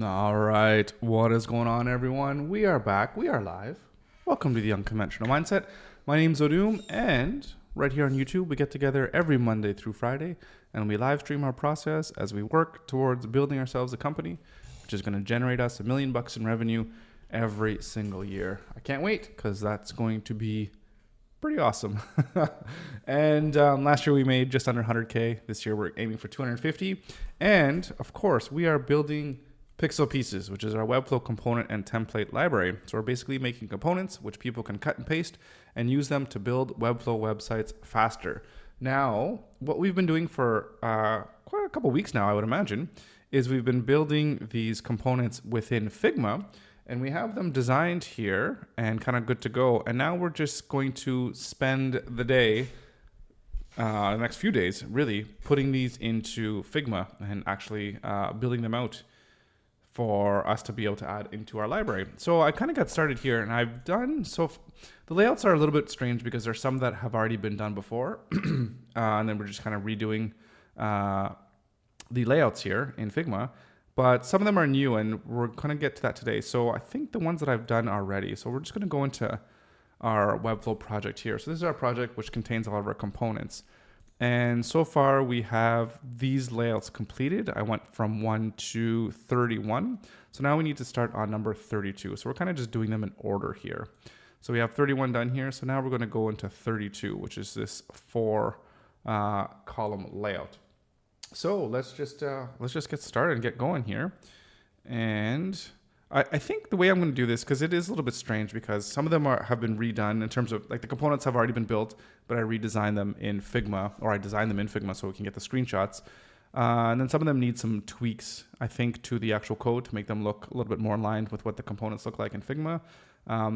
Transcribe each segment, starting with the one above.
All right, what is going on, everyone? We are back. We are live. Welcome to the Unconventional Mindset. My name's Odum, and right here on YouTube, we get together every Monday through Friday, and we live stream our process as we work towards building ourselves a company, which is going to generate us $1 million in revenue every single year. I can't wait because that's going to be pretty awesome. And last year we made just under 100K. This year we're aiming for 250. And of course, we are building Piixel Pieces, which is our Webflow component and template library. So we're basically making components which people can cut and paste and use them to build Webflow websites faster. Now, what we've been doing for quite a couple weeks now, I would imagine, is we've been building these components within Figma, and we have them designed here and kind of good to go. And now we're just going to spend the day, the next few days, really putting these into Figma and actually building them out for us to be able to add into our library. So I kind of got started here, and I've done, the layouts are a little bit strange because there's some that have already been done before, and then we're just kind of redoing the layouts here in Figma, but some of them are new, and we're going to get to that today. So I think the ones that I've done already, so we're just going to go into our Webflow project here. So this is our project, which contains all of our components. And so far we have these layouts completed. I went from 1 to 31. So now we need to start on number 32. So we're kind of just doing them in order here. So we have 31 done here. So now we're going to go into 32, which is this 4 column layout. So let's just get started and get going here. And I think the way I'm going to do this, because it is a little bit strange, because some of them have been redone in terms of, like, the components have already been built, but I redesigned them in Figma, or I designed them in Figma so we can get the screenshots. And then some of them need some tweaks, I think, to the actual code to make them look a little bit more aligned with what the components look like in Figma.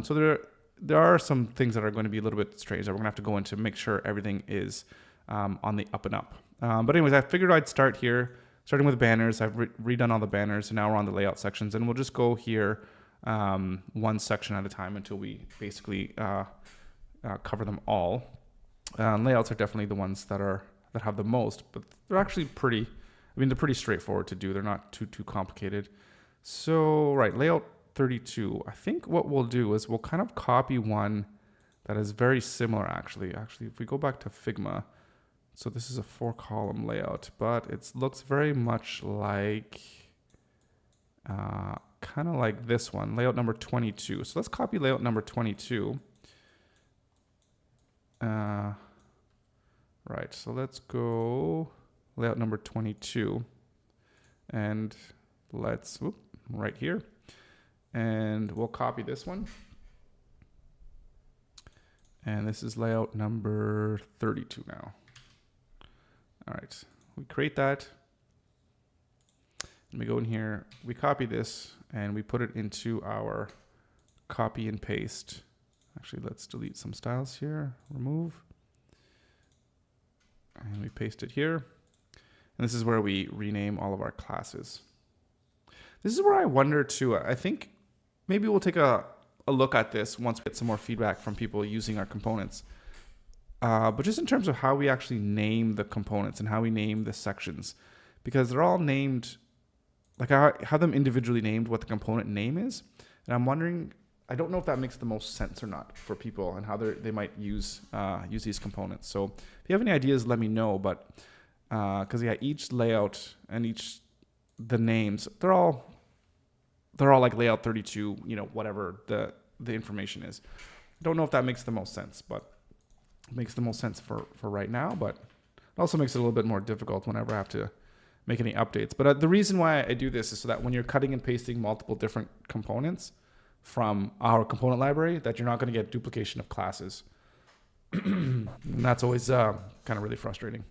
So there are some things that are going to be a little bit strange that we're going to have to go into, make sure everything is on the up and up. But anyways, I figured I'd start here. Starting with banners, I've redone all the banners, and now we're on the layout sections, and we'll just go here one section at a time until we basically cover them all. Layouts are definitely the ones that have the most, but they're actually they're pretty straightforward to do. They're not too complicated. So, right, layout 32. I think what we'll do is we'll kind of copy one that is very similar, actually. Actually, if we go back to Figma, so this is a 4 column layout, but it looks very much like, kind of like this one, layout number 22. So let's copy layout number 22. Right, so let's go layout number 22, and let's, right here, and we'll copy this one. And this is layout number 32 now. All right, we create that, and we go in here, we copy this, and we put it into our copy and paste. Actually, let's delete some styles here, remove, and we paste it here. And this is where we rename all of our classes. This is where I wonder too, I think maybe we'll take a look at this once we get some more feedback from people using our components. But just in terms of how we actually name the components and how we name the sections, because they're all named, like I have them individually named what the component name is. And I'm wondering, I don't know if that makes the most sense or not for people and how they might use these components. So if you have any ideas, let me know. But because each layout and the names, they're all like layout 32, whatever the information is. I don't know if that makes the most sense, but makes the most sense for right now, but it also makes it a little bit more difficult whenever I have to make any updates. But the reason why I do this is so that when you're cutting and pasting multiple different components from our component library, that you're not going to get duplication of classes. And that's always kind of really frustrating.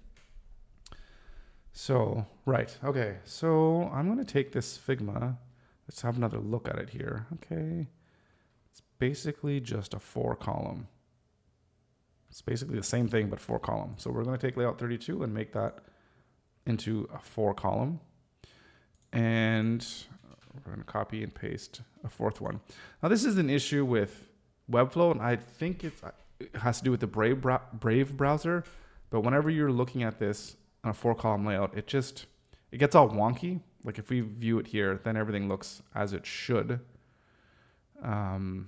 So, right. Okay. So I'm going to take this Figma. Let's have another look at it here. Okay. It's basically just a 4 column. It's basically the same thing, but 4 column. So we're going to take layout 32 and make that into a 4 column. And we're going to copy and paste a 4th one. Now this is an issue with Webflow, and I think it has to do with the Brave browser. But whenever you're looking at this on a 4 column layout, it gets all wonky. like if we view it here, then everything looks as it should. But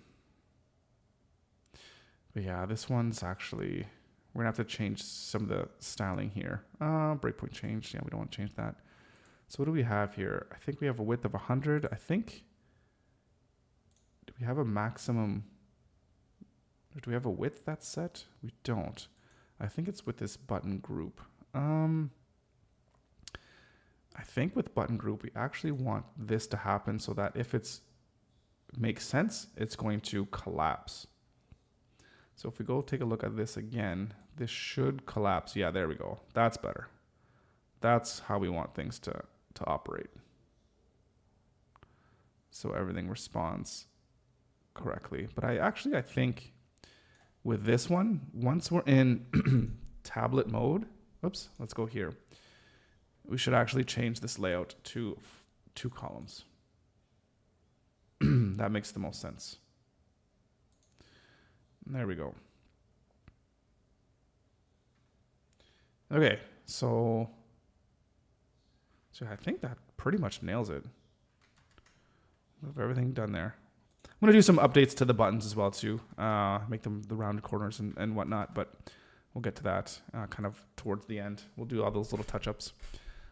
yeah, this one's actually, we're gonna have to change some of the styling here. Breakpoint change. Yeah, we don't want to change that. So what do we have here? I think we have a width of 100. I think, do we have a maximum? Do we have a width that's set? We don't. I think it's with this button group. I think with button group, we actually want this to happen so that if it's makes sense, it's going to collapse. So if we go take a look at this again, this should collapse. Yeah, there we go. That's better. That's how we want things to operate. So everything responds correctly. But I think with this one, once we're in tablet mode, oops, let's go here. We should actually change this layout to 2 columns. That makes the most sense. There we go. Okay, so I think that pretty much nails it. We have everything done there. I'm going to do some updates to the buttons as well too. Make them the rounded corners and whatnot, but we'll get to that kind of towards the end. We'll do all those little touch-ups.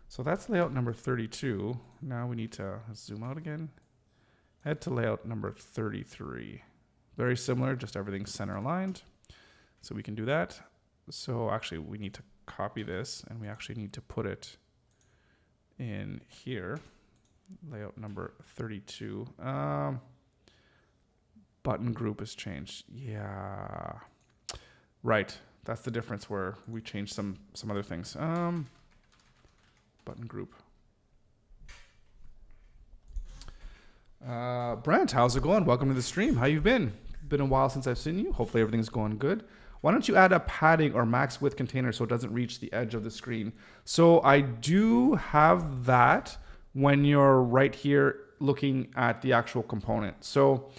So that's layout number 32. Now we need to zoom out again. Head to layout number 33. Very similar, just everything's center aligned. So we can do that. So actually we need to copy this and we actually need to put it in here. Layout number 32. Button group is changed. Yeah. Right. That's the difference where we changed some other things. Button group. Brent, how's it going? Welcome to the stream. How you been? Been a while since I've seen you. Hopefully everything's going good. Why don't you add a padding or max width container so it doesn't reach the edge of the screen? So I do have that when you're right here looking at the actual component. So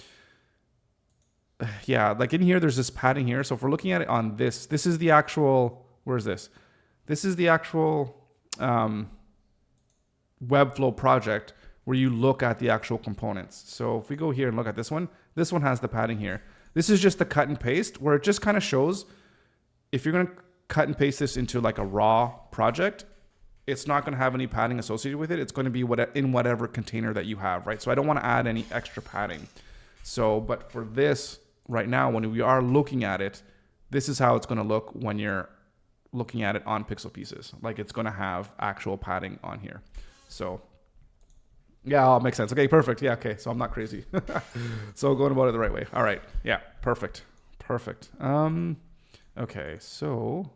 yeah, like in here, there's this padding here. So if we're looking at it on this is the actual, where's this? This is the actual Webflow project where you look at the actual components. So if we go here and look at this one has the padding here. This is just the cut and paste where it just kind of shows if you're going to cut and paste this into like a raw project, it's not going to have any padding associated with it. It's going to be in whatever container that you have, right? So I don't want to add any extra padding. So, but for this right now, when we are looking at it, this is how it's going to look when you're looking at it on Piixel Pieces. Like it's going to have actual padding on here. So yeah, makes sense. Okay, perfect. Yeah, okay. So I'm not crazy. So going about it the right way. All right. Yeah, perfect. Perfect. Okay, so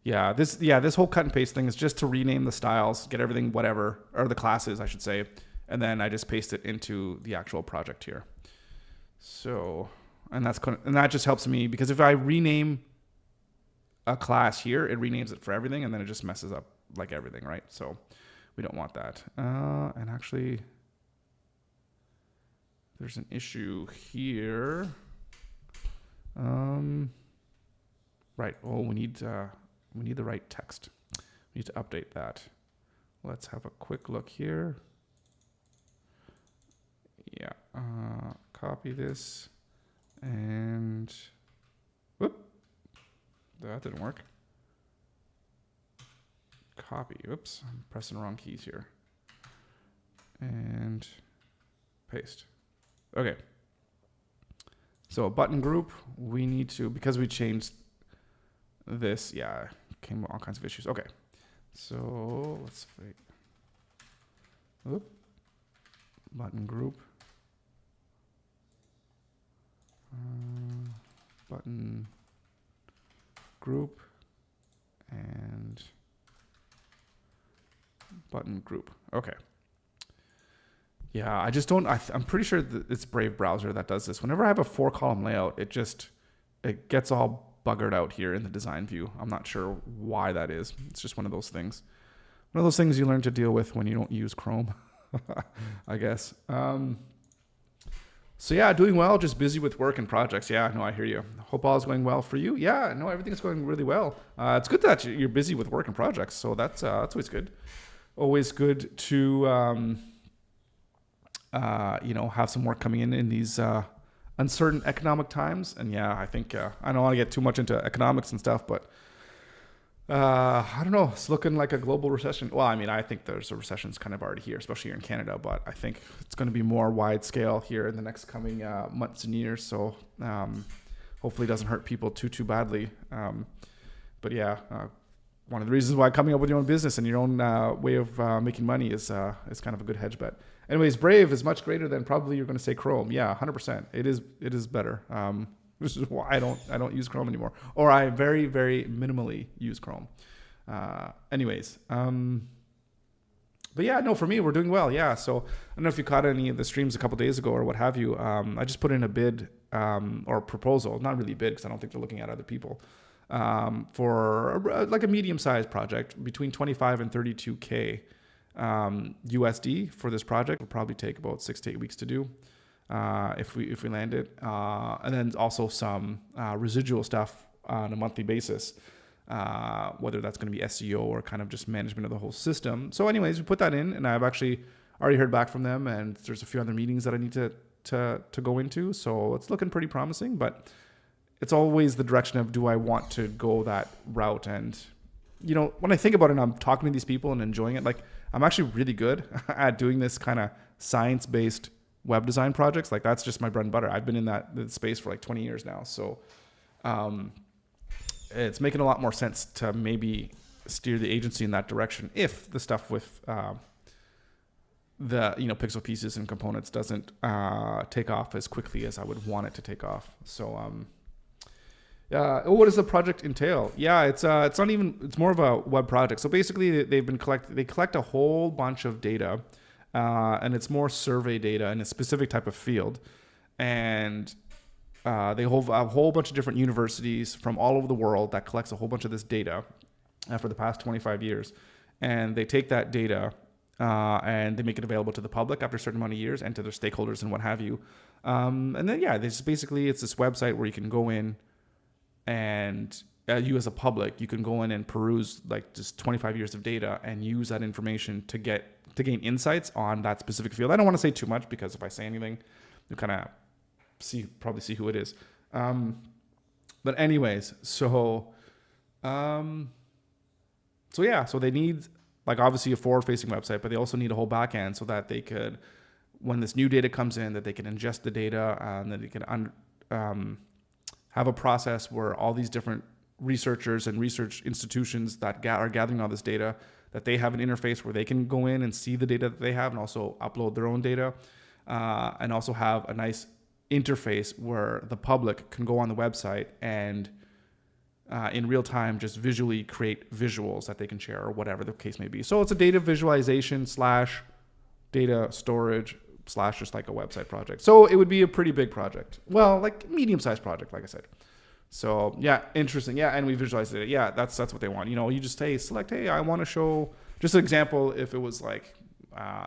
yeah, this whole cut and paste thing is just to rename the styles, get everything whatever, or the classes, I should say, and then I just paste it into the actual project here. So, and that just helps me because if I rename a class here, it renames it for everything, and then it just messes up like everything, right? So we don't want that. And actually, there's an issue here. Right. Oh, we need the right text. We need to update that. Let's have a quick look here. Yeah. Copy this and whoop. That didn't work. Copy. Oops, I'm pressing the wrong keys here. And paste. Okay. So a button group, we need to, because we changed this, yeah, came with all kinds of issues. Okay. So let's wait. Oop. Button group. Button group and button group. Okay. Yeah, I just don't, I'm pretty sure that it's Brave browser that does this. Whenever I have a 4-column layout, it gets all buggered out here in the design view. I'm not sure why that is. It's just one of those things. One of those things you learn to deal with when you don't use Chrome, I guess. So yeah, doing well, just busy with work and projects. Yeah, no, I hear you. Hope all is going well for you. Yeah, no, everything's going really well. It's good that you're busy with work and projects, so that's always good. always good to have some work coming in these uncertain economic times. And yeah, I think I don't want to get too much into economics and stuff, but I don't know. It's looking like a global recession. Well, I mean, I think there's a recession's kind of already here, especially here in Canada, but I think it's going to be more wide scale here in the next coming months and years. So hopefully it doesn't hurt people too badly. But yeah, one of the reasons why coming up with your own business and your own way of making money is kind of a good hedge bet. Anyways, Brave is much greater than probably you're going to say Chrome. Yeah, 100%. It is better. Which is why I don't use Chrome anymore, or I very, very minimally use Chrome. Anyways, but yeah, no, for me, we're doing well. Yeah, so I don't know if you caught any of the streams a couple days ago or what have you. I just put in a bid or proposal, not really a bid because I don't think they're looking at other people, for like a medium-sized project between 25 and 32K USD for this project. It'll probably take about 6 to 8 weeks to do. If we land it, and then also some residual stuff on a monthly basis, whether that's going to be SEO or kind of just management of the whole system. So anyways, we put that in, and I've actually already heard back from them, and there's a few other meetings that I need to go into. So it's looking pretty promising, but it's always the direction of, do I want to go that route? And when I think about it, and I'm talking to these people and enjoying it, like I'm actually really good at doing this kind of science-based web design projects. Like that's just my bread and butter. I've been in that space for like 20 years now. So it's making a lot more sense to maybe steer the agency in that direction if the stuff with the pixel pieces and components doesn't take off as quickly as I would want it to take off. So what does the project entail? Yeah, it's more of a web project. So basically they collect a whole bunch of data. And it's more survey data in a specific type of field. And they have a whole bunch of different universities from all over the world that collects a whole bunch of this data for the past 25 years. And they take that data and they make it available to the public after a certain amount of years and to their stakeholders and what have you. And then, it's this website where you can go in and you as a public, you can go in and peruse like just 25 years of data and use that information to gain insights on that specific field. I don't want to say too much because if I say anything, you kind of probably see who it is. But anyways, so they need like obviously a forward-facing website, but they also need a whole backend so that they could, when this new data comes in, that they can ingest the data and that they can have a process where all these different researchers and research institutions that are gathering all this data, that they have an interface where they can go in and see the data that they have and also upload their own data, and also have a nice interface where the public can go on the website and in real time just visually create visuals that they can share or whatever the case may be. So it's a data visualization / data storage / just like a website project. So it would be a pretty big project. Well, like medium-sized project, like I said. So yeah, interesting. Yeah, and we visualized it. Yeah, that's what they want. You just select, I want to show, just an example, if it was like,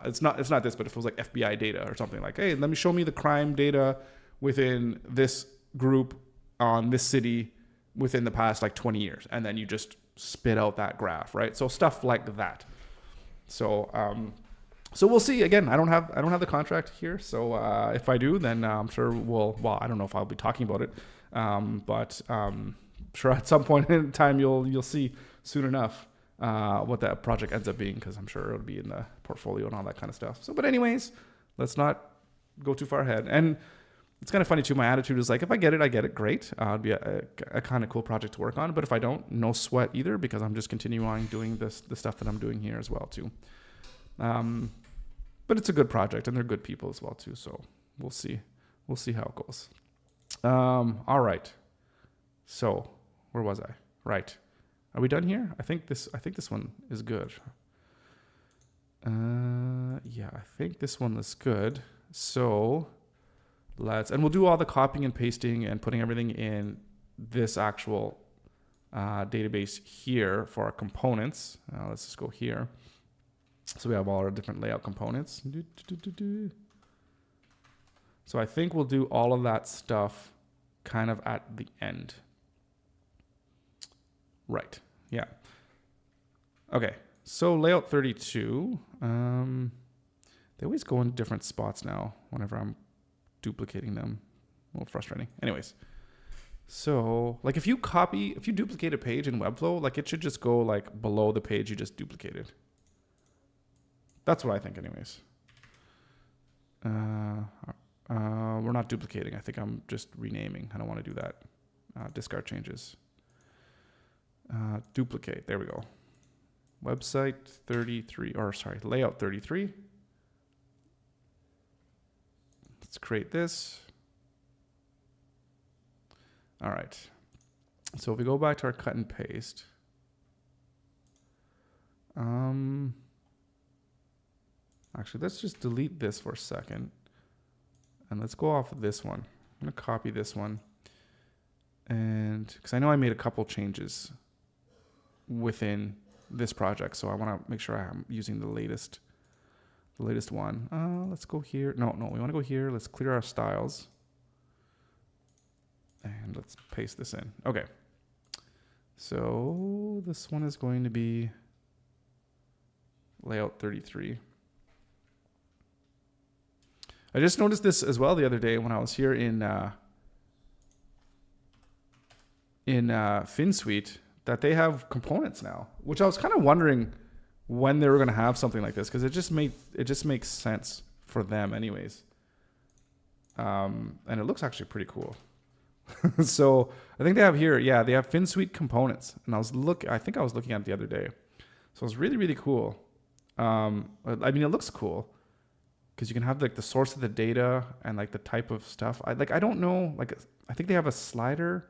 it's not this, but if it was like FBI data or something like, hey, let me show me the crime data within this group on this city within the past like 20 years. And then you just spit out that graph, right? So stuff like that. So, so we'll see. Again, I don't have the contract here. So if I do, then I'm sure I don't know if I'll be talking about it. But sure at some point in time you'll see soon enough what that project ends up being, because I'm sure it'll be in the portfolio and all that kind of stuff. So, but anyways, let's not go too far ahead. And it's kind of funny too. My attitude is like, if I get it, great. It'd be a kind of cool project to work on. But if I don't, no sweat either, because I'm just continuing on doing the stuff that I'm doing here as well too. But it's a good project and they're good people as well too. So we'll see how it goes. All right. So where was I? Right. Are we done here? I think this one is good. Yeah, I think this one is good. So and we'll do all the copying and pasting and putting everything in this actual database here for our components. Let's just go here. So we have all our different layout components. So I think we'll do all of that stuff kind of at the end. Right. Yeah. Okay. So layout 32, they always go in different spots now whenever I'm duplicating them. A little frustrating. Anyways, so like if you duplicate a page in Webflow, like it should just go like below the page you just duplicated. That's what I think anyways. We're not duplicating. I think I'm just renaming. I don't want to do that. Discard changes. Duplicate. There we go. Website 33, or sorry, layout 33. Let's create this. All right. So if we go back to our cut and paste, actually, let's just delete this for a second. And let's go off of this one. I'm going to copy this one. And because I know I made a couple changes within this project, so I want to make sure I'm using the latest one. Let's go here. No, we want to go here. Let's clear our styles. And let's paste this in. Okay. So this one is going to be layout 33. I just noticed this as well the other day when I was here in FinSuite, that they have components now, which I was kind of wondering when they were going to have something like this, because it just makes sense for them anyways. And it looks actually pretty cool. So I think they have here, yeah, they have FinSuite components, and I think I was looking at it the other day. So it's really, really cool. I mean, it looks cool because you can have like the source of the data and like the type of stuff. I don't know, like I think they have a slider.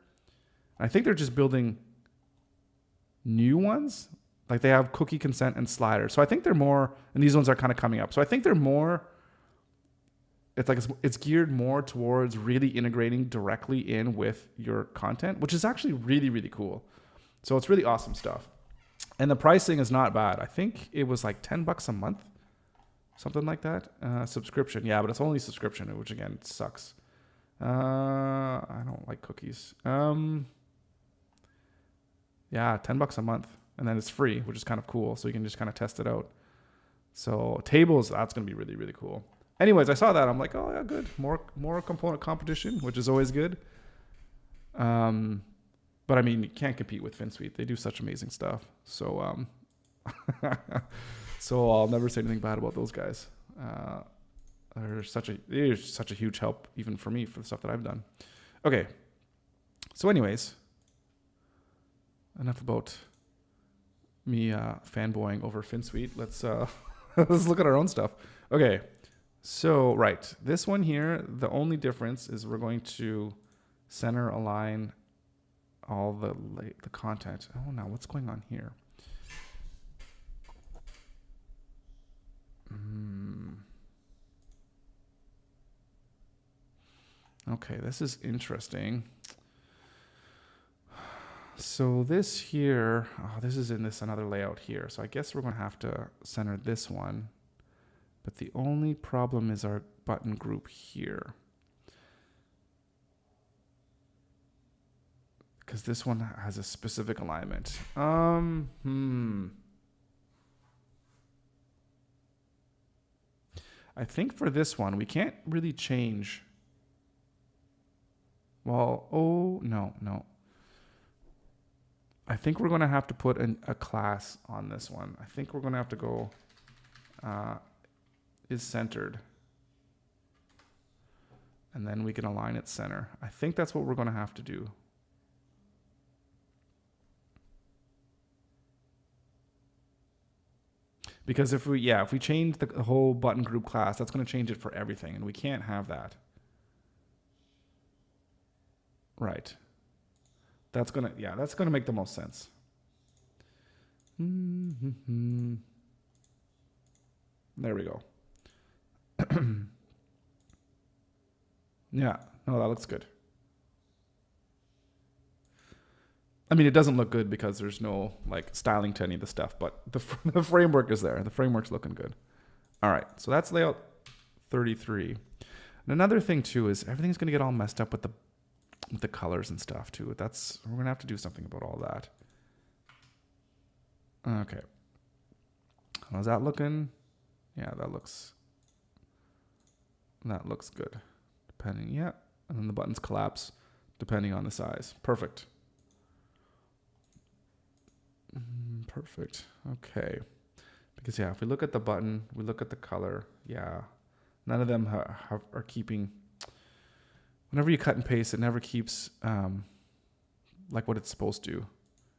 I think they're just building new ones. Like they have cookie consent and slider. So I think they're more, and these ones are kind of coming up. So I think they're more, it's geared more towards really integrating directly in with your content, which is actually really, really cool. So it's really awesome stuff. And the pricing is not bad. I think it was like $10 a month, something like that. Subscription. Yeah, but it's only subscription, which again, sucks. I don't like cookies. Yeah, $10 a month. And then it's free, which is kind of cool. So you can just kind of test it out. So tables, that's going to be really, really cool. Anyways, I saw that. I'm like, oh, yeah, good. More component competition, which is always good. But I mean, you can't compete with FinSuite. They do such amazing stuff. So, so I'll never say anything bad about those guys. They're such a huge help, even for me, for the stuff that I've done. Okay. So anyways, enough about me fanboying over FinSuite. Let's look at our own stuff. Okay. So, right. This one here, the only difference is we're going to center align all the content. Oh, now what's going on here? Okay, this is interesting. So this here, this is in this another layout here. So I guess we're going to have to center this one. But the only problem is our button group here. Because this one has a specific alignment. I think for this one, we can't really change. Well, oh, no. I think we're going to have to put a class on this one. I think we're going to have to go is centered. And then we can align its center. I think that's what we're going to have to do. Because if we change the whole button group class, that's going to change it for everything, and we can't have that. Right. That's going to make the most sense. There we go. Yeah, no, that looks good. I mean, it doesn't look good because there's no like styling to any of the stuff, but the framework is there. The framework's looking good. All right, so that's layout 33. And another thing too is everything's going to get all messed up with the colors and stuff too. We're going to have to do something about all that. Okay. How's that looking? Yeah, that looks good. Depending, yeah. And then the buttons collapse depending on the size. Perfect. Perfect. Okay. Because yeah, if we look at the button, we look at the color, yeah, none of them are keeping. Whenever you cut and paste, it never keeps like what it's supposed to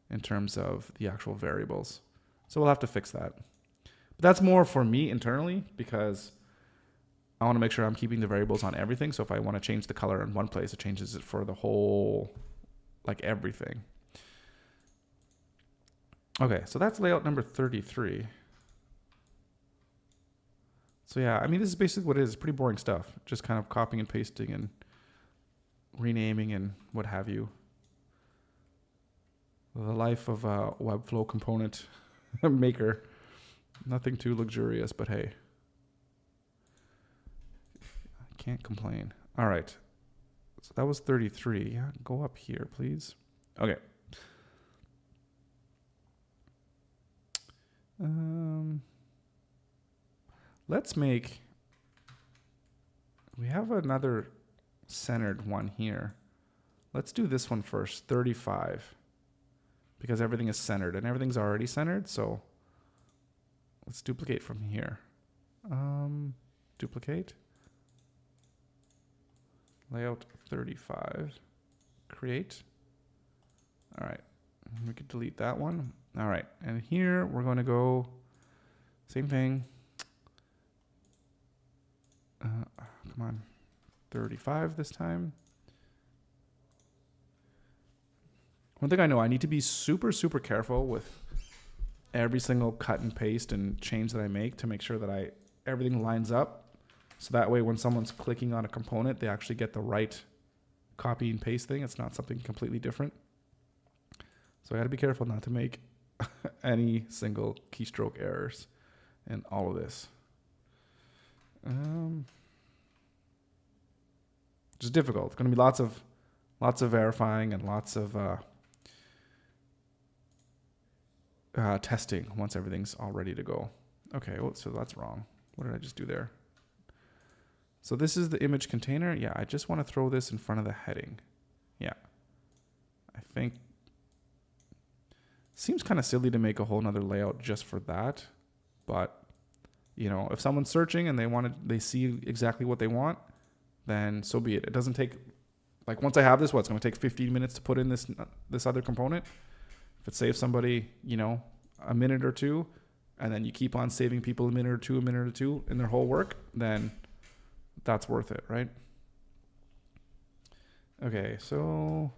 in terms of the actual variables. So we'll have to fix that. But that's more for me internally because I want to make sure I'm keeping the variables on everything. So if I want to change the color in one place, it changes it for the whole, like everything. Okay, so that's layout number 33. So yeah, I mean, this is basically what it is. It's pretty boring stuff. Just kind of copying and pasting and renaming and what have you. The life of a Webflow component maker. Nothing too luxurious, but hey. I can't complain. All right. So that was 33. Yeah, go up here, please. Okay. Let's make, we have another centered one here. Let's do this one first, 35, because everything is centered and everything's already centered. So let's duplicate from here. Duplicate. Layout 35. Create. All right. We could delete that one. All right. And here we're going to go, same thing. Come on. 35 this time. One thing I know, I need to be super, super careful with every single cut and paste and change that I make to make sure that everything lines up. So that way when someone's clicking on a component, they actually get the right copy and paste thing. It's not something completely different. So I got to be careful not to make any single keystroke errors in all of this. Just difficult. It's going to be lots of verifying and lots of testing once everything's all ready to go. Okay, well, so that's wrong. What did I just do there? So this is the image container. Yeah, I just want to throw this in front of the heading. Yeah. I think seems kind of silly to make a whole nother layout just for that. But, you know, if someone's searching and they see exactly what they want, then so be it. It doesn't take, like once I have this, it's going to take 15 minutes to put in this other component. If it saves somebody, you know, a minute or two, and then you keep on saving people a minute or two in their whole work, then that's worth it, right? Okay, so,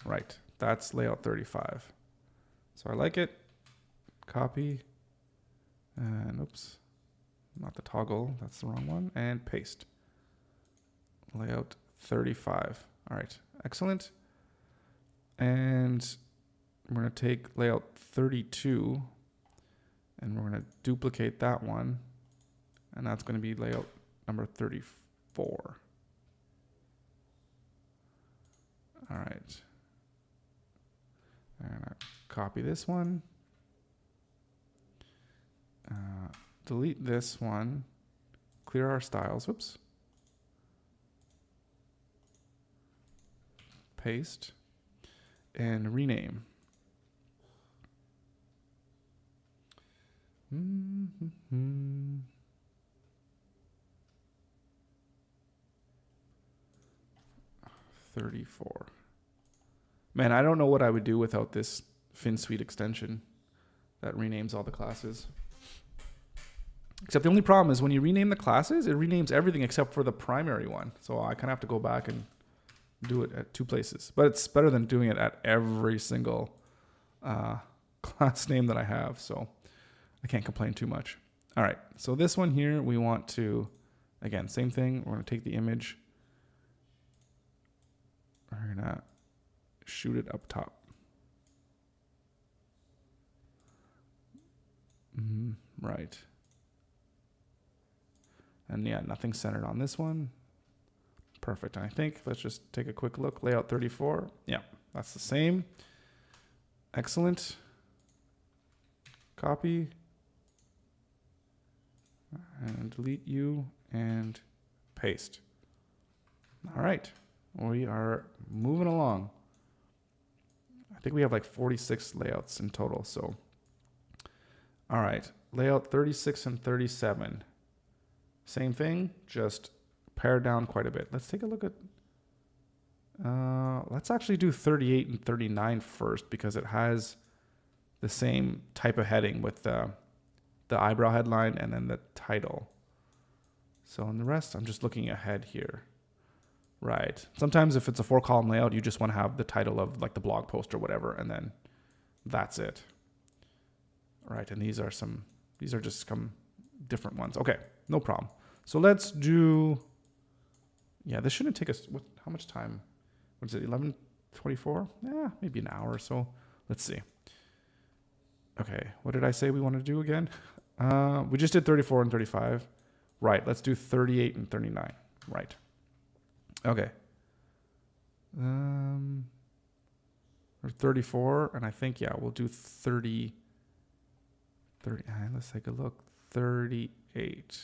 right, that's layout 35. So I like it, copy, and oops, not the toggle, that's the wrong one, and paste. Layout 35. All right, excellent. And we're going to take layout 32 and we're going to duplicate that one. And that's going to be layout number 34. All right. And I copy this one. Delete this one. Clear our styles. Whoops. Paste and rename. Mm-hmm. 34. Man, I don't know what I would do without this FinSuite extension that renames all the classes. Except the only problem is when you rename the classes, it renames everything except for the primary one. So I kind of have to go back and do it at two places, but it's better than doing it at every single class name that I have. So I can't complain too much. All right. So this one here, we want to, again, same thing. We're going to take the image. We're going to shoot it up top. Right. And yeah, nothing centered on this one. Perfect. And I think let's just take a quick look. Layout 34. Yeah, that's the same. Excellent. Copy. and delete you and paste. All right, we are moving along. I think we have like 46 layouts in total. So, all right, layout 36 and 37. Same thing, just pared down quite a bit. Let's take a look at, let's actually do 38 and 39 first because it has the same type of heading with the eyebrow headline and then the title. So in the rest, I'm just looking ahead here. Right. Sometimes if it's a 4-column layout, you just want to have the title of like the blog post or whatever, and then that's it. All right. And these are just some different ones. Okay. No problem. So let's do, yeah, this shouldn't take us, how much time? What is it, 11:24? Yeah, maybe an hour or so. Let's see. Okay, what did I say we want to do again? We just did 34 and 35. Right, let's do 38 and 39. Right. Okay. Or 34, and I think, yeah, we'll do 30. Let's take a look. 38.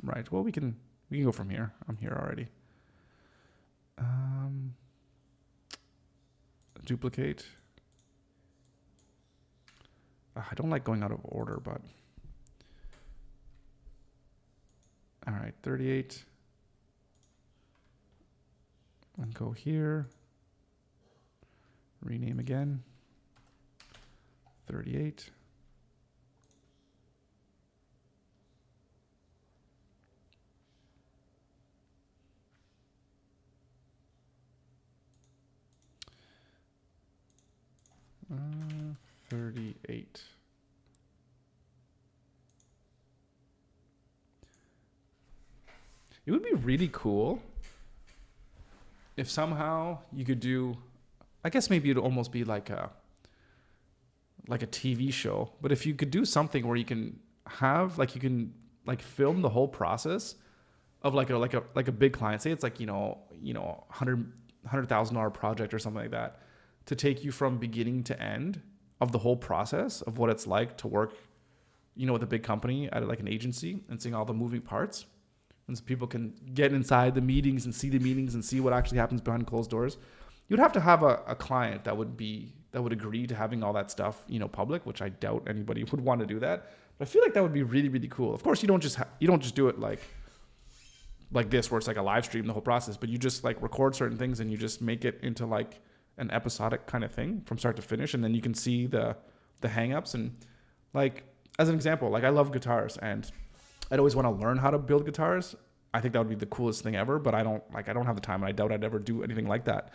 Right. Well, we can go from here. I'm here already. Duplicate. I don't like going out of order, but all right, 38. And go here. Rename again. 38. Uh, 38. It would be really cool if somehow you could do, I guess maybe it'd almost be like a TV show, but if you could do something where you can have, like, you can like film the whole process of like a big client, say it's like, $100,000 project or something like that, to take you from beginning to end of the whole process of what it's like to work, with a big company at like an agency and seeing all the moving parts. And so people can get inside the meetings and see the meetings and see what actually happens behind closed doors. You'd have to have a client that would agree to having all that stuff, public, which I doubt anybody would want to do that. But I feel like that would be really, really cool. Of course, you don't just do it like this, where it's like a live stream, the whole process, but you just like record certain things and you just make it into like an episodic kind of thing from start to finish. And then you can see the hang-ups. And like, as an example, like I love guitars and I'd always want to learn how to build guitars. I think that would be the coolest thing ever, but I don't have the time, and I doubt I'd ever do anything like that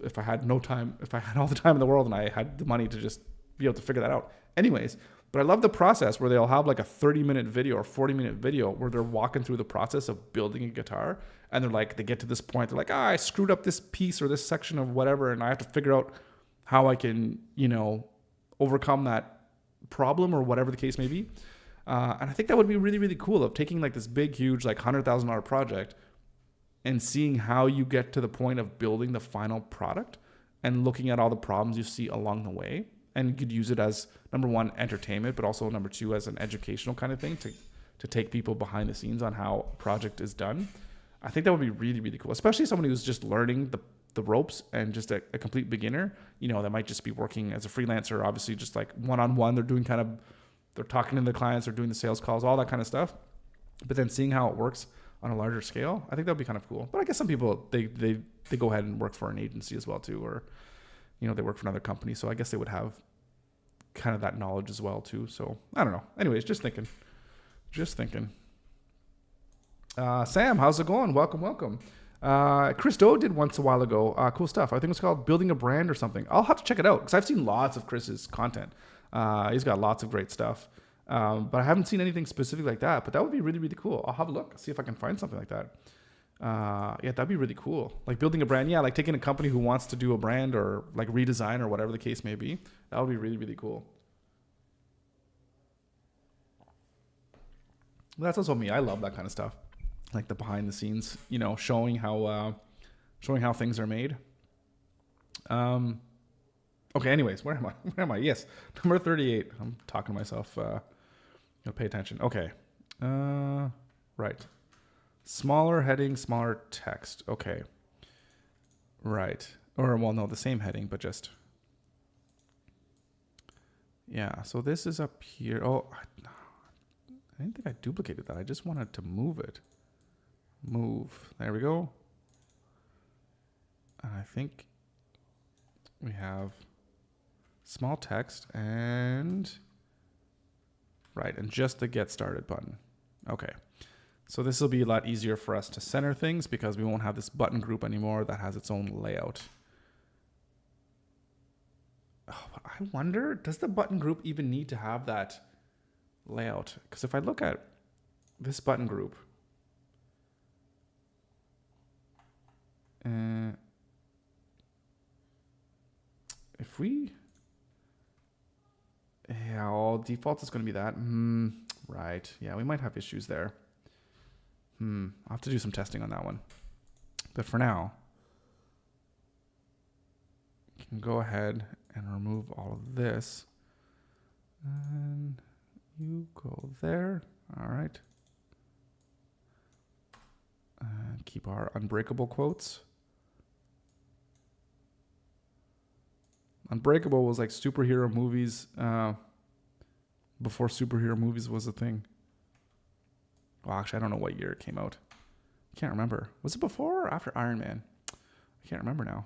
if I had no time, if I had all the time in the world and I had the money to just be able to figure that out. Anyways, but I love the process where they'll have like a 30-minute video or 40-minute video where they're walking through the process of building a guitar, and they're like, they get to this point, they're like, I screwed up this piece or this section of whatever, and I have to figure out how I can, overcome that problem or whatever the case may be. And I think that would be really, really cool, of taking like this big, huge, like $100,000 project and seeing how you get to the point of building the final product and looking at all the problems you see along the way. And you could use it as, number one, entertainment, but also number two, as an educational kind of thing to take people behind the scenes on how a project is done. I think that would be really, really cool, especially somebody who's just learning the ropes and just a complete beginner, that might just be working as a freelancer, obviously just like one-on-one. They're talking to the clients, they're doing the sales calls, all that kind of stuff. But then seeing how it works on a larger scale, I think that would be kind of cool. But I guess some people, they go ahead and work for an agency as well too, or, they work for another company. So I guess they would have kind of that knowledge as well too. So I don't know. Anyways, just thinking. Sam, how's it going? Welcome. Chris Doe did once a while ago. Cool stuff. I think it's called Building a Brand or something. I'll have to check it out because I've seen lots of Chris's content. He's got lots of great stuff. But I haven't seen anything specific like that. But that would be really, really cool. I'll have a look, see if I can find something like that. Yeah, that'd be really cool. Like building a brand. Yeah, like taking a company who wants to do a brand or like redesign or whatever the case may be. That would be really, really cool. That's also me. I love that kind of stuff. Like the behind the scenes, showing how things are made. Okay, anyways, where am I? Where am I? Yes, number 38. I'm talking to myself. Pay attention. Okay. Right. Smaller heading, smaller text. Okay. Right. Or, well, no, the same heading, but just... Yeah, so this is up here. Oh, I didn't think I duplicated that. I just wanted to move it. Move. There we go. And I think we have small text and... Right, and just the get started button. Okay. So this will be a lot easier for us to center things because we won't have this button group anymore that has its own layout. Oh, I wonder, does the button group even need to have that layout? Because if I look at this button group, if we, yeah, all default is going to be that. Right. Yeah, we might have issues there. I'll have to do some testing on that one. But for now, you can go ahead and remove all of this. And you go there. All right. And keep our unbreakable quotes. Unbreakable was like superhero movies before superhero movies was a thing. Well, actually, I don't know what year it came out. I can't remember. Was it before or after Iron Man? I can't remember now.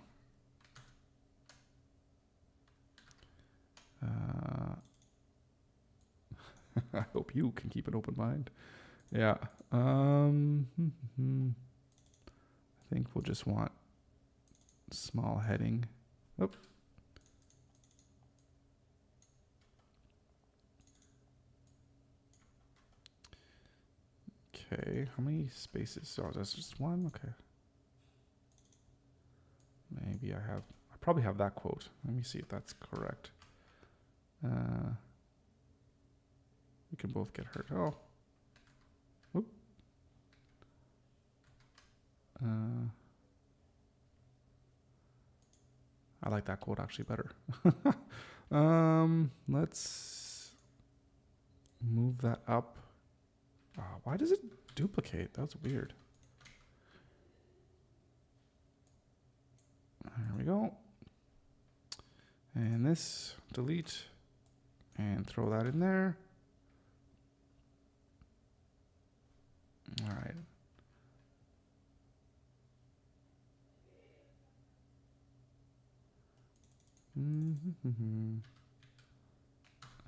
I hope you can keep an open mind. Yeah. I think we'll just want small heading. Oop. Okay, how many spaces? Oh, that's just one? Okay. Maybe I probably have that quote. Let me see if that's correct. We can both get hurt. Oh. Whoop. I like that quote actually better. Let's move that up. Why does it duplicate? That's weird. There we go. And this, delete, and throw that in there. All right.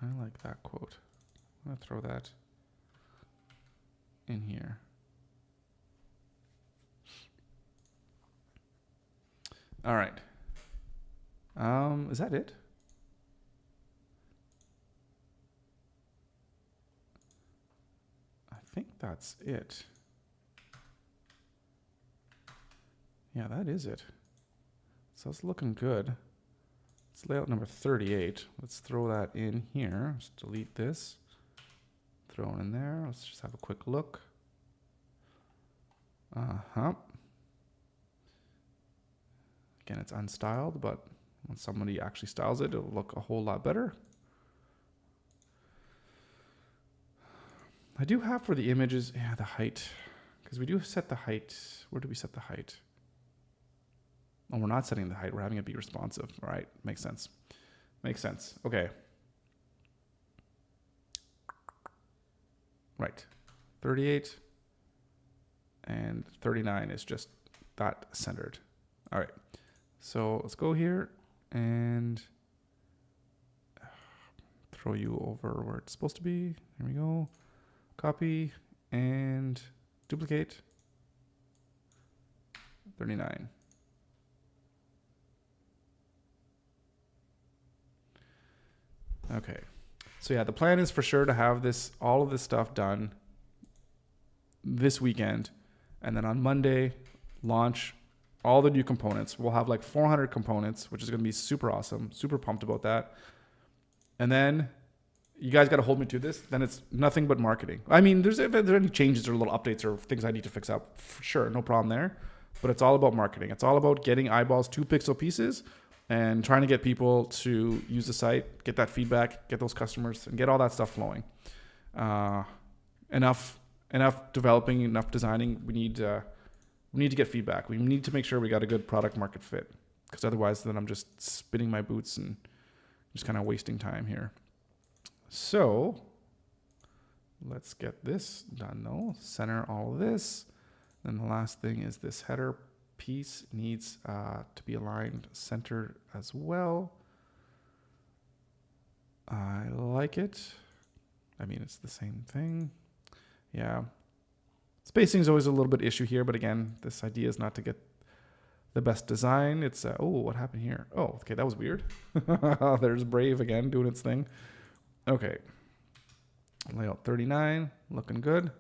I like that quote. I'm going to throw that in here. All right. Is that it? I think that's it. Yeah, that is it. So it's looking good. It's layout number 38. Let's throw that in here. Just delete this. Throw it in there. Let's just have a quick look. Again, it's unstyled, but when somebody actually styles it, it'll look a whole lot better. I do have for the images, yeah, the height. Because we do set the height. Where do we set the height? Oh, we're not setting the height. We're having it be responsive. All right. Makes sense. Makes sense. Okay. Right. 38 and 39 is just that centered. All right. So let's go here and throw you over where it's supposed to be. Here we go. Copy and duplicate. 39. Okay. So yeah, the plan is for sure to have all of this stuff done this weekend. And then on Monday, launch all the new components. We'll have like 400 components, which is going to be super awesome. Super pumped about that. And then you guys got to hold me to this. Then it's nothing but marketing. I mean, if there are any changes or little updates or things I need to fix up, for sure, no problem there. But it's all about marketing. It's all about getting eyeballs to Piixel pieces and trying to get people to use the site, get that feedback, get those customers, and get all that stuff flowing. Enough developing, enough designing. We need to get feedback. We need to make sure we got a good product market fit, because otherwise then I'm just spinning my boots and just kind of wasting time here. So let's get this done though. Center all of this. Then the last thing is this header piece needs to be aligned centered as well. I like it. I mean, it's the same thing. Yeah. Spacing is always a little bit issue here, but again, this idea is not to get the best design. It's, oh, what happened here? Oh, okay, that was weird. There's Brave again doing its thing. Okay. Layout 39, looking good.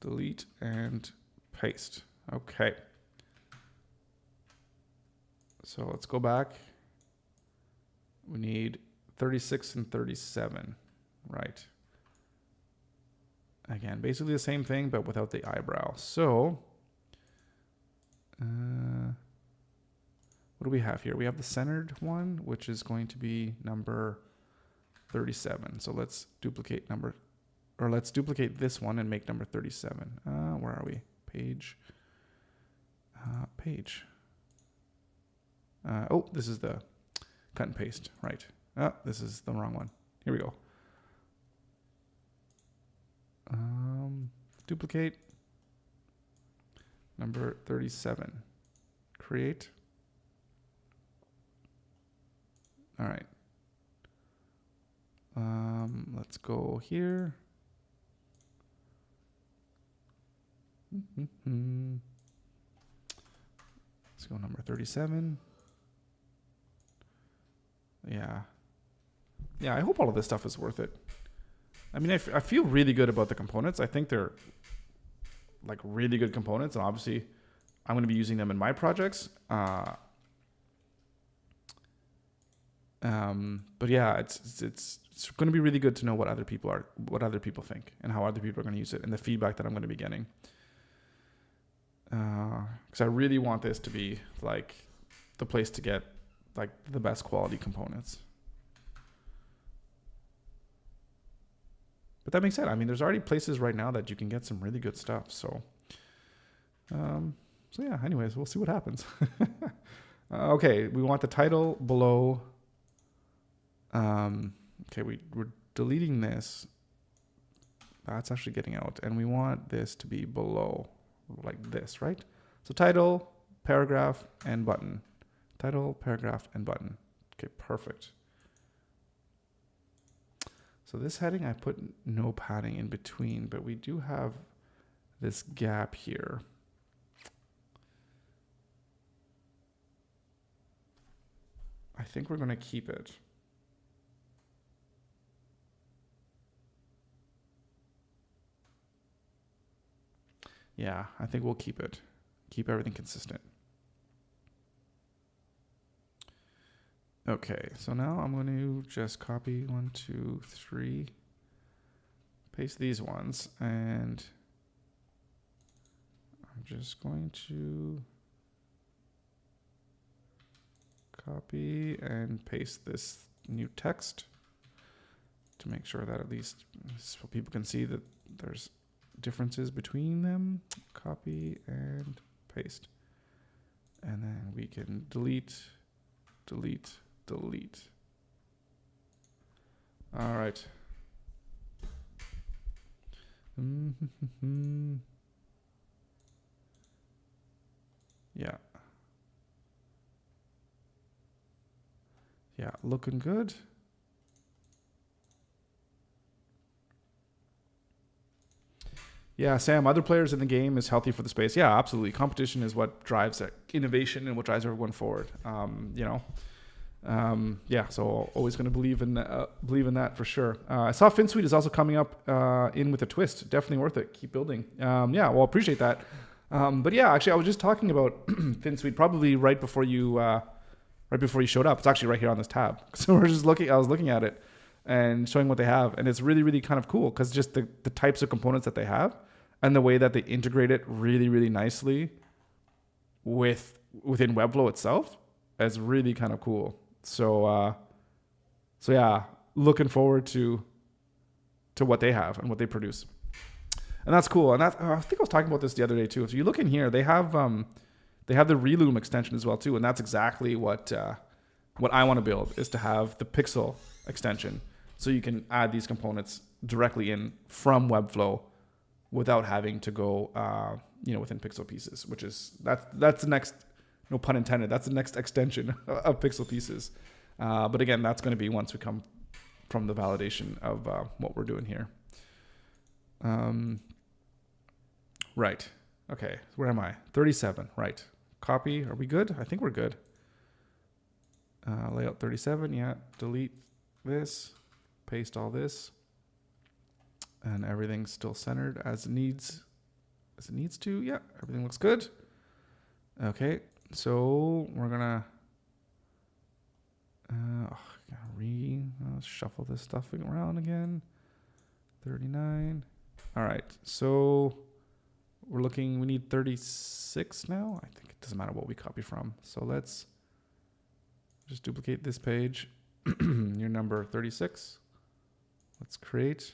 Delete and paste. Okay. So let's go back. We need 36 and 37, right? Again, basically the same thing, but without the eyebrow. So, what do we have here? We have the centered one, which is going to be number 37. So let's duplicate let's duplicate this one and make number 37. Where are we? Page. Oh, this is the cut and paste, right? Oh, this is the wrong one. Here we go. Duplicate. Number 37. Create. All right. Let's go here. Let's go number 37. Yeah, I hope all of this stuff is worth it. I mean, I feel really good about the components. I think they're like really good components, and obviously I'm going to be using them in my projects. But yeah, it's going to be really good to know what other people think, and how other people are going to use it, and the feedback that I'm going to be getting. Because I really want this to be like the place to get like the best quality components. But that being said, I mean, there's already places right now that you can get some really good stuff. So yeah, anyways, we'll see what happens. Okay, we want the title below. Okay, we're deleting this. That's actually getting out. And we want this to be below, like this, right? So title, paragraph, and button. Title, paragraph, and button. Okay, perfect. So this heading, I put no padding in between, but we do have this gap here. I think we're going to keep it. Yeah, I think we'll keep it. Keep everything consistent. Okay, so now I'm going to just copy 1, 2, 3, paste these ones, and I'm just going to copy and paste this new text to make sure that at least so people can see that there's differences between them. Copy and paste. And then we can delete. All right. Yeah. Yeah, looking good. Yeah, Sam, other players in the game is healthy for the space. Yeah, absolutely. Competition is what drives innovation and what drives everyone forward. Yeah, so always going to believe in that for sure. I saw FinSuite is also coming up in with a twist. Definitely worth it. Keep building. Yeah, well, appreciate that. But yeah, actually, I was just talking about FinSuite probably right before you showed up. It's actually right here on this tab. So I was looking at it and showing what they have, and it's really, really kind of cool because just the types of components that they have and the way that they integrate it really, really nicely with within Webflow itself is really kind of cool. So yeah, looking forward to what they have and what they produce. And that's cool. And that's, I think I was talking about this the other day too. If you look in here, they have the Reloom extension as well too. And that's exactly what I want to build, is to have the Piixel extension. So you can add these components directly in from Webflow without having to go, within Piixel pieces, which is, that's the next, no pun intended, that's the next extension of Piixel pieces. But again, that's going to be once we come from the validation of what we're doing here. Right. Okay. Where am I? 37. Right. Copy. Are we good? I think we're good. Layout 37. Yeah. Delete this. Paste all this. And everything's still centered as it needs to. Yeah. Everything looks good. Okay. So we're going to shuffle this stuff around again. 39. All right. So we need 36 now. I think it doesn't matter what we copy from. So let's just duplicate this page. Your number 36. Let's create.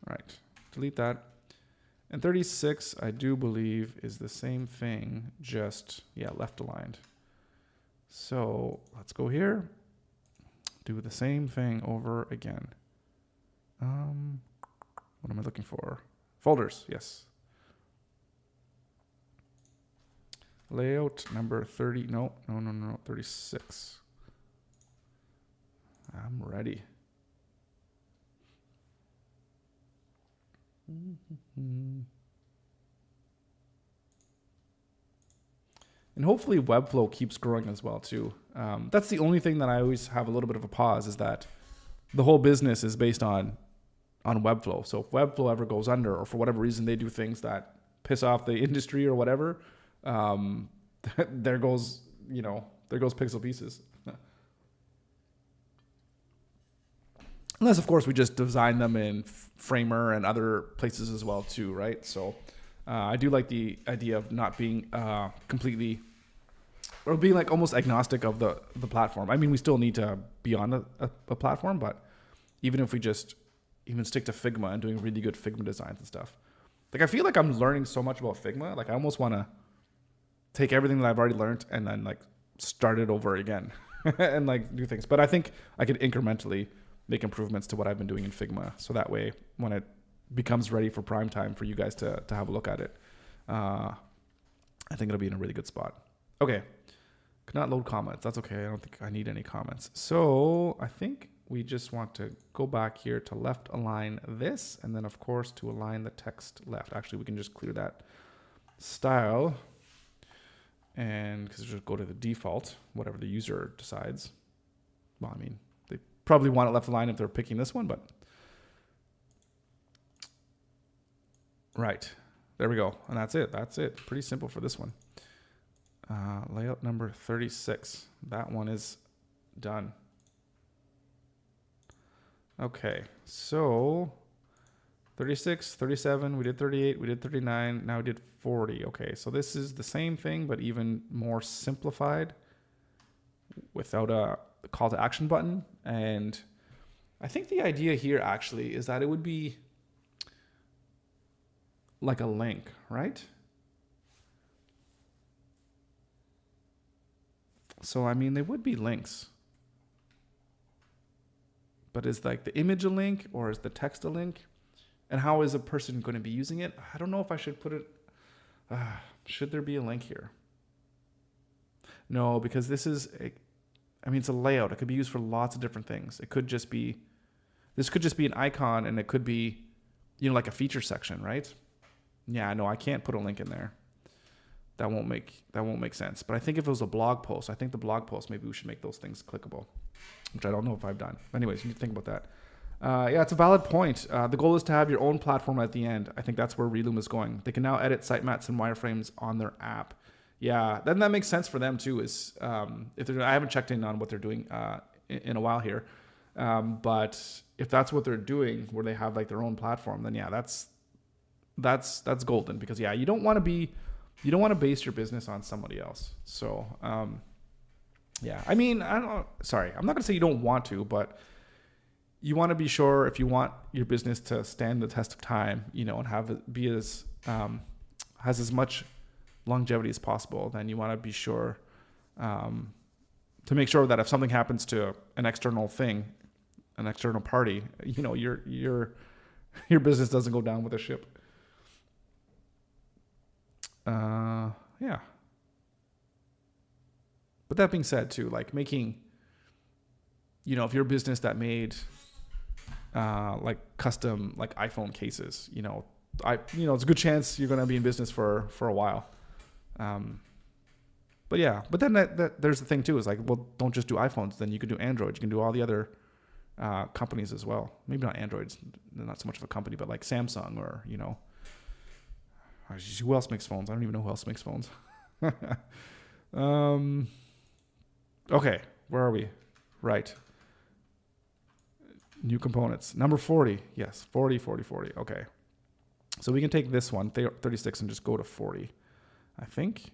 All right. Delete that. And 36, I do believe, is the same thing, just, left aligned. So let's go here. Do the same thing over again. What am I looking for? Folders, yes. Layout number 30, no, 36. I'm ready. And hopefully Webflow keeps growing as well too. That's the only thing that I always have a little bit of a pause, is that the whole business is based on Webflow. So if Webflow ever goes under, or for whatever reason they do things that piss off the industry or whatever, there goes Piixel pieces. Unless, of course, we just design them in Framer and other places as well too, right? So I do like the idea of not being completely, or being like almost agnostic of the platform. I mean, we still need to be on a platform, but even if we just even stick to Figma and doing really good Figma designs and stuff. Like, I feel like I'm learning so much about Figma. Like, I almost want to take everything that I've already learned and then like start it over again and like do things. But I think I could incrementally make improvements to what I've been doing in Figma. So that way, when it becomes ready for prime time for you guys to have a look at it, I think it'll be in a really good spot. Okay. Could not load comments. That's okay. I don't think I need any comments. So I think we just want to go back here to left align this, and then of course to align the text left. Actually, we can just clear that style, and because just go to the default, whatever the user decides. Well, I mean, they probably want it left aligned if they're picking this one, but right, there we go. And that's it. That's it. Pretty simple for this one. Layout number 36. That one is done. Okay, so 36, 37, we did 38, we did 39, now we did 40. Okay, so this is the same thing, but even more simplified without a call to action button. And I think the idea here actually is that it would be like a link, right? So, I mean, they would be links. But is like the image a link, or is the text a link? And how is a person going to be using it? I don't know if I should put it... should there be a link here? No, because this is... it's a layout. It could be used for lots of different things. It could just be... This could just be an icon, and it could be, like a feature section, right? Yeah, no, I can't put a link in there. That won't make sense. But I think if it was a blog post, I think the blog post, maybe we should make those things clickable, which I don't know if I've done. Anyways, you need to think about that. Yeah, it's a valid point. The goal is to have your own platform at the end. I think that's where Reloom is going. They can now edit sitemaps and wireframes on their app. Yeah, then that makes sense for them too. Is if they're, I haven't checked in on what they're doing in a while here, but if that's what they're doing, where they have like their own platform, then yeah, that's that's golden, because yeah, you don't want to base your business on somebody else. So yeah, I mean, I don't know, sorry, I'm not gonna say you don't want to, but you want to be sure, if you want your business to stand the test of time, and have it be as has as much longevity as possible, then you want to be sure to make sure that if something happens to an external thing, an external party, your business doesn't go down with a ship. Yeah. But that being said, too, like making, if you're a business that made like custom like iPhone cases, it's a good chance you're going to be in business for a while. But yeah, but then that there's the thing too, is like, well, don't just do iPhones. Then you can do Android. You can do all the other companies as well. Maybe not Androids, they're not so much of a company, but like Samsung or, who else makes phones? I don't even know who else makes phones. Okay, where are we? Right. New components. Number 40. Yes, 40. Okay. So we can take this one, 36, and just go to 40, I think.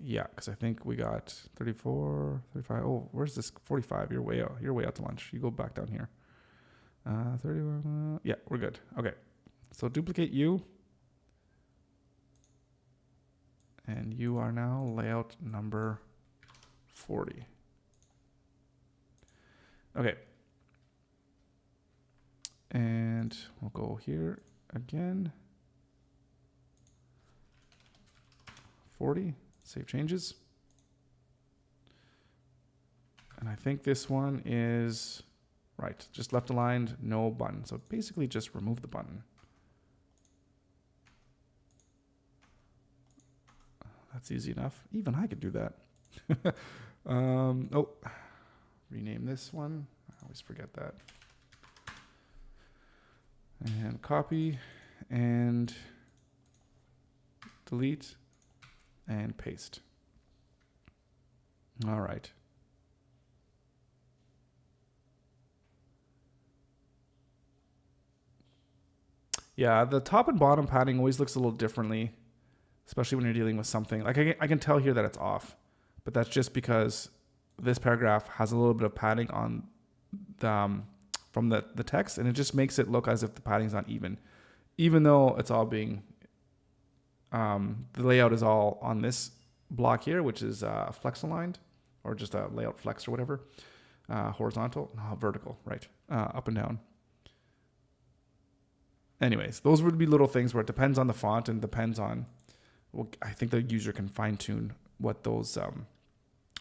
Yeah, because I think we got 34, 35. Oh, where's this 45? You're way out to lunch. You go back down here. 31. Yeah, we're good. Okay. So duplicate you. And you are now layout number 40. Okay. And we'll go here again. 40. Save changes. And I think this one is right. Just left aligned, no button. So basically just remove the button. That's easy enough. Even I could do that. Rename this one. I always forget that. And copy and delete and paste. All right. Yeah, the top and bottom padding always looks a little differently, especially when you're dealing with something. Like I can tell here that it's off, but that's just because this paragraph has a little bit of padding on the from the text, and it just makes it look as if the padding's not even though it's all being, the layout is all on this block here, which is flex aligned, or just a layout flex or whatever, horizontal, no, vertical, right, up and down. Anyways, those would be little things where it depends on the font and depends on, well, I think the user can fine tune what those,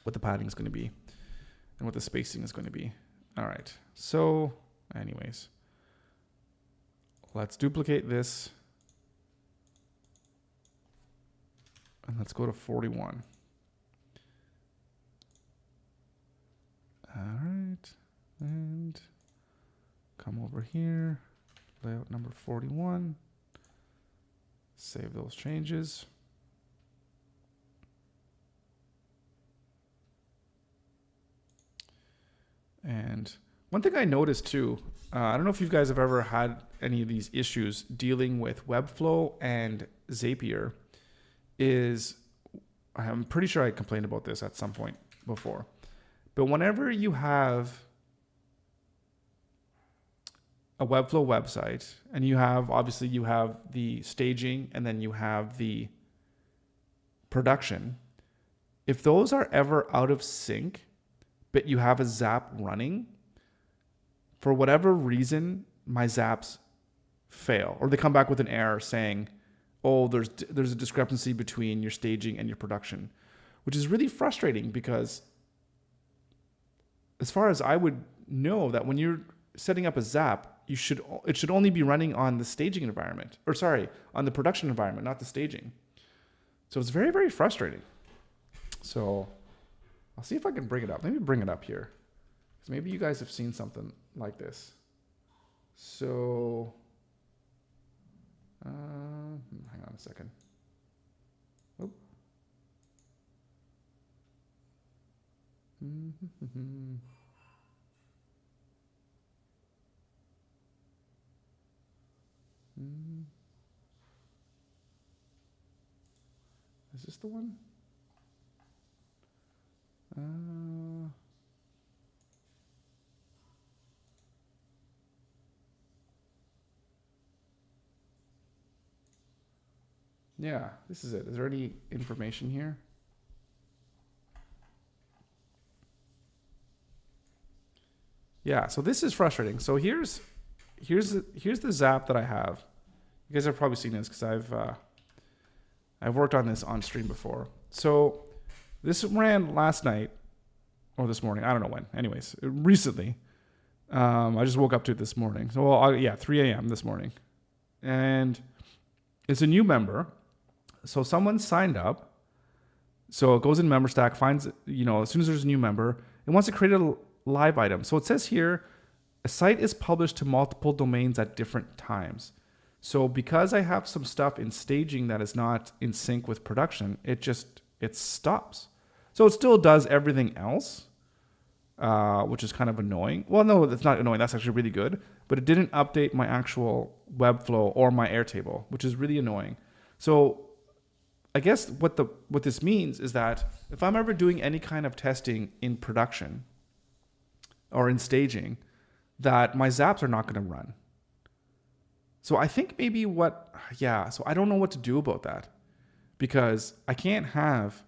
what the padding is going to be and what the spacing is going to be. All right. So anyways, let's duplicate this and let's go to 41. All right. And come over here, layout number 41, save those changes. And one thing I noticed too, I don't know if you guys have ever had any of these issues dealing with Webflow and Zapier, is I'm pretty sure I complained about this at some point before, but whenever you have a Webflow website and you have the staging and then you have the production, if those are ever out of sync, but you have a Zap running, for whatever reason, my Zaps fail, or they come back with an error saying, oh, there's a discrepancy between your staging and your production, which is really frustrating, because as far as I would know, that when you're setting up a Zap, it should only be running on the staging environment, or sorry, on the production environment, not the staging. So it's very, very frustrating. So I'll see if I can bring it up. Let me bring it up here, because maybe you guys have seen something like this. So, hang on a second. Oh. Is this the one? Yeah, this is it. Is there any information here? Yeah, so this is frustrating. So here's the zap that I have. You guys have probably seen this because I've worked on this on stream before. So this ran last night or this morning. I don't know when. Anyways, recently. I just woke up to it this morning. So yeah, 3 a.m. this morning. And it's a new member. So someone signed up. So it goes in member stack, finds, as soon as there's a new member, it wants to create a live item. So it says here, a site is published to multiple domains at different times. So because I have some stuff in staging that is not in sync with production, it stops. So it still does everything else, which is kind of annoying. Well, no, that's not annoying. That's actually really good. But it didn't update my actual Webflow or my Airtable, which is really annoying. So I guess what this means is that if I'm ever doing any kind of testing in production or in staging, that my zaps are not going to run. So I think maybe so I don't know what to do about that, because I can't have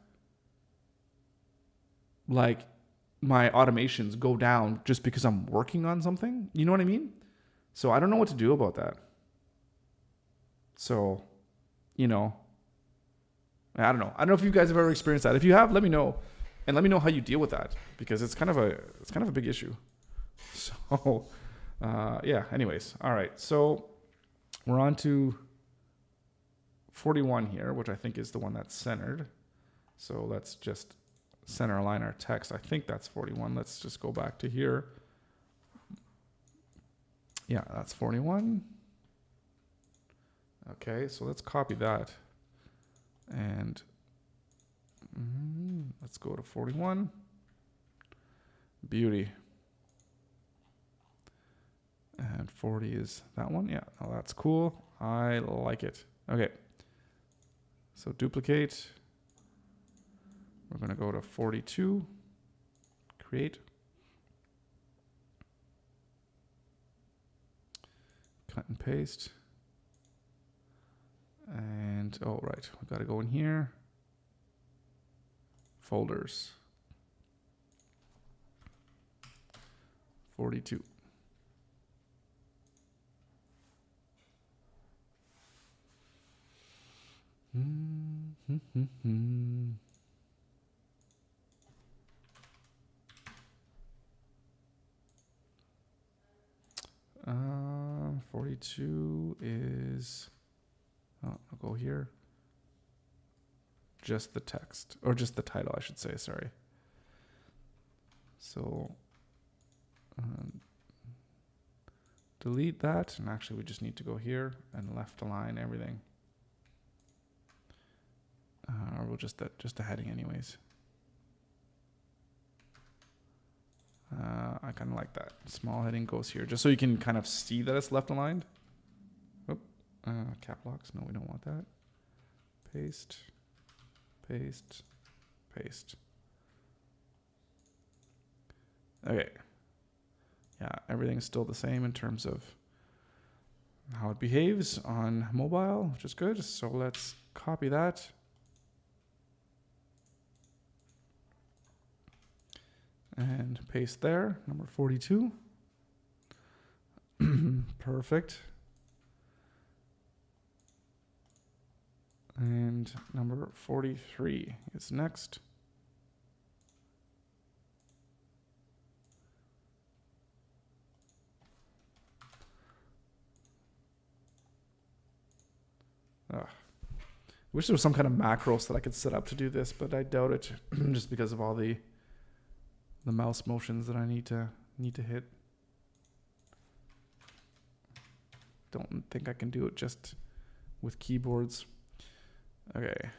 like my automations go down just because I'm working on something. You know what I mean? So I don't know what to do about that. So, I don't know. I don't know if you guys have ever experienced that. If you have, let me know, and let me know how you deal with that, because it's kind of a big issue. So, yeah. Anyways, all right. So we're on to 41 here, which I think is the one that's centered. So let's just center align our text. I think that's 41. Let's just go back to here. Yeah, that's 41. Okay, so let's copy that. And let's go to 41. Beauty. And 40 is that one. Yeah, oh, that's cool. I like it. Okay. So duplicate. We're going to go to 42. Create. Cut and paste. And, oh, right. We got to go in here. Folders. 42. Mm-hmm. 42 is, I'll go here. Just the text, or just the title, I should say, sorry. So, delete that, and actually we just need to go here and left align everything. Or we'll just the heading anyways. I kind of like that. Small heading goes here, just so you can kind of see that it's left aligned. Oop, cap locks, no, we don't want that. Paste, paste, paste. Okay. Yeah, everything's still the same in terms of how it behaves on mobile, which is good. So let's copy that. And paste there, number 42. Perfect. And number 43 is next. Wish there was some kind of macros that I could set up to do this, but I doubt it, just because of all the mouse motions that I need to hit. Don't think I can do it just with keyboards. Okay.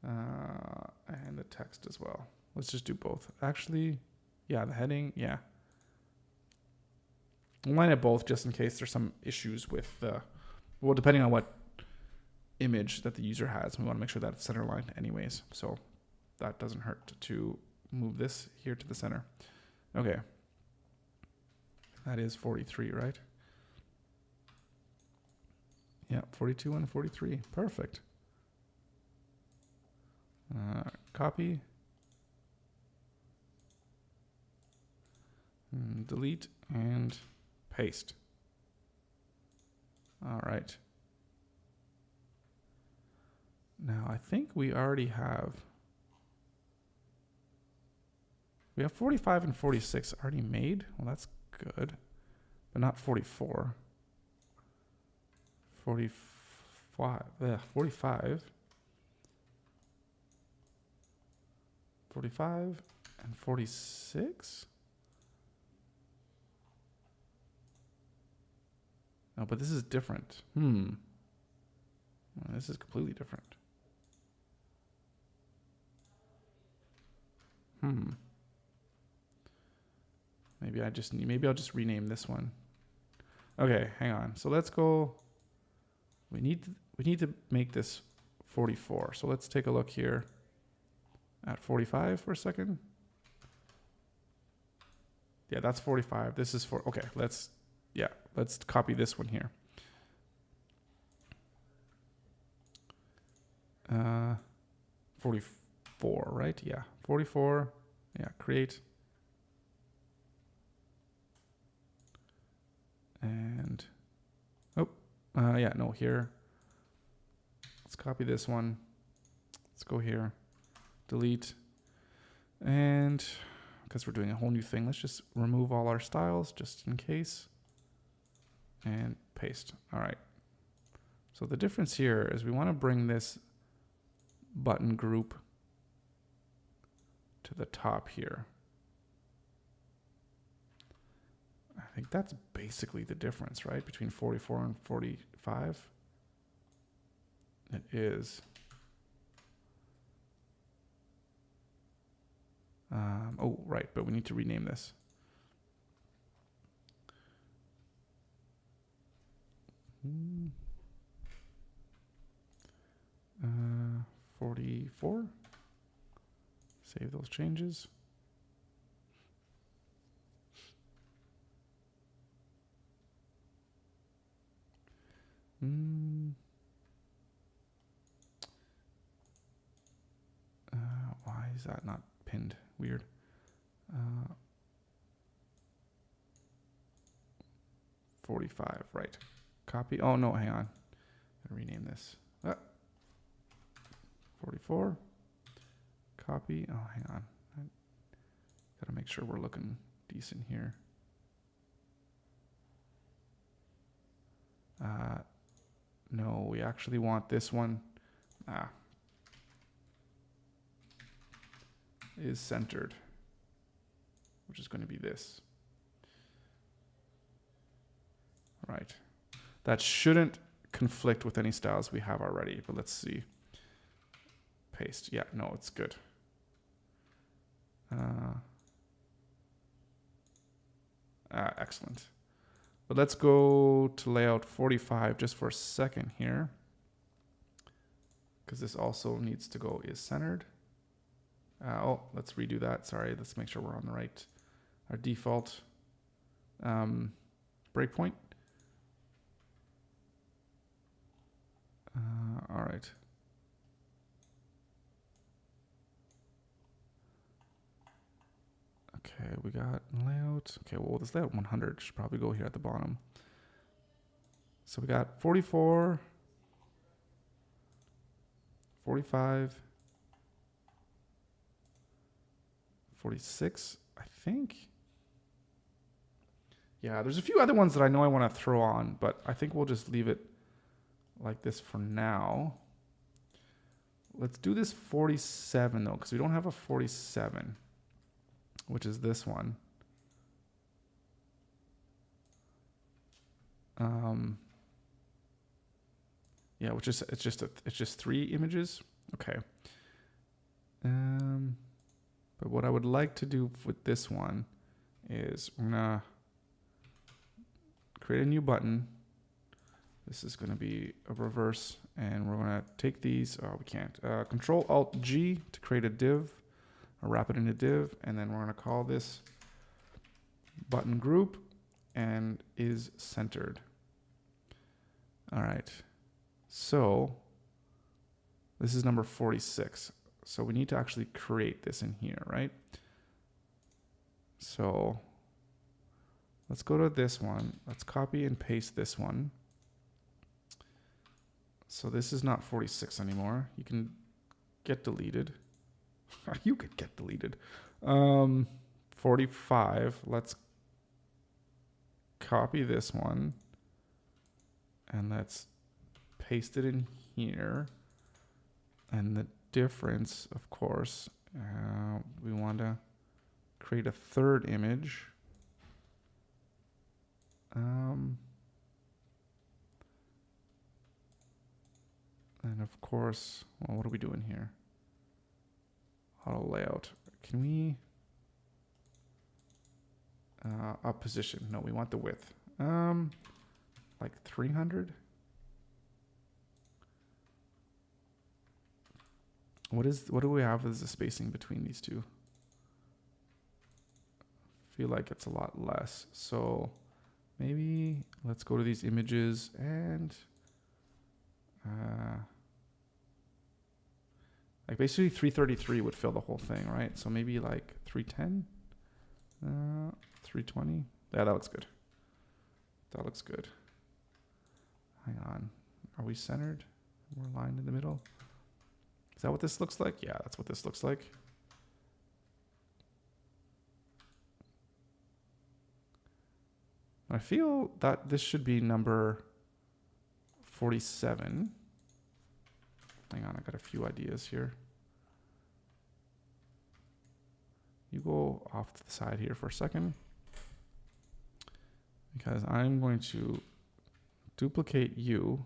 And the text as well. Let's just do both. Actually, yeah, the heading, yeah. We'll line it both just in case there's some issues with, well, depending on what image that the user has. We want to make sure that it's center aligned anyways. So that doesn't hurt to move this here to the center. Okay. That is 43, right? Yeah, 42 and 43. Perfect. Copy. And delete and paste. All right. Now I think we already have 45 and 46 already made. Well, that's good, but not 44. 45, 45 and 46. No, but this is different. Well, this is completely different. Maybe I'll just rename this one. Okay, hang on. So let's go. We need to make this 44. So let's take a look here at 45 for a second. Yeah, that's 45. This is okay. Let's copy this one here. 44, right? Yeah, 44. Yeah, create. And, here. Let's copy this one. Let's go here, delete. And because we're doing a whole new thing, let's just remove all our styles just in case. And paste. All right. So the difference here is we want to bring this button group to the top here. I think that's basically the difference, right? Between 44 and 45. It is. Oh, right. But we need to rename this. 44. Save those changes. Why is that not pinned? Weird. 45, right. Copy. Oh, no, hang on. I'll rename this. 44. Copy. Oh, hang on. Got to make sure we're looking decent here. No, we actually want this one. Is centered, which is going to be this. Right. That shouldn't conflict with any styles we have already, but let's see. Paste. Yeah, no, it's good. Excellent. But let's go to layout 45 just for a second here, because this also needs to go is centered. Let's redo that. Sorry, let's make sure we're on the right. Our default breakpoint. All right. Okay, we got layout. Okay, well, this layout 100 should probably go here at the bottom. So we got 44, 45, 46, I think. Yeah, there's a few other ones that I know I want to throw on, but I think we'll just leave it like this for now. Let's do this 47 though, because we don't have a 47, which is this one. Yeah, which is it's just 3 images. Okay. But what I would like to do with this one is I'm gonna create a new button. This is going to be a reverse, and we're going to take these. Oh, we can't. Control Alt G to create a div, or wrap it in a div, and then we're going to call this button group and is centered. All right. So this is number 46. So we need to actually create this in here, right? So let's go to this one. Let's copy and paste this one. So this is not 46 anymore. You can get deleted. You could get deleted. 45. Let's copy this one. And let's paste it in here. And the difference, of course, we want to create a third image. And of course, well, what are we doing here? Auto layout. Can we up position? No, we want the width. Like 300. What do we have as the spacing between these two? I feel like it's a lot less. So maybe let's go to these images and like basically 333 would fill the whole thing, right? So maybe like 310, 320. Yeah, that looks good. That looks good. Hang on. Are we centered? We're aligned in the middle. Is that what this looks like? Yeah, that's what this looks like. I feel that this should be number 47. Hang on, I got a few ideas here. You go off to the side here for a second, because I'm going to duplicate you.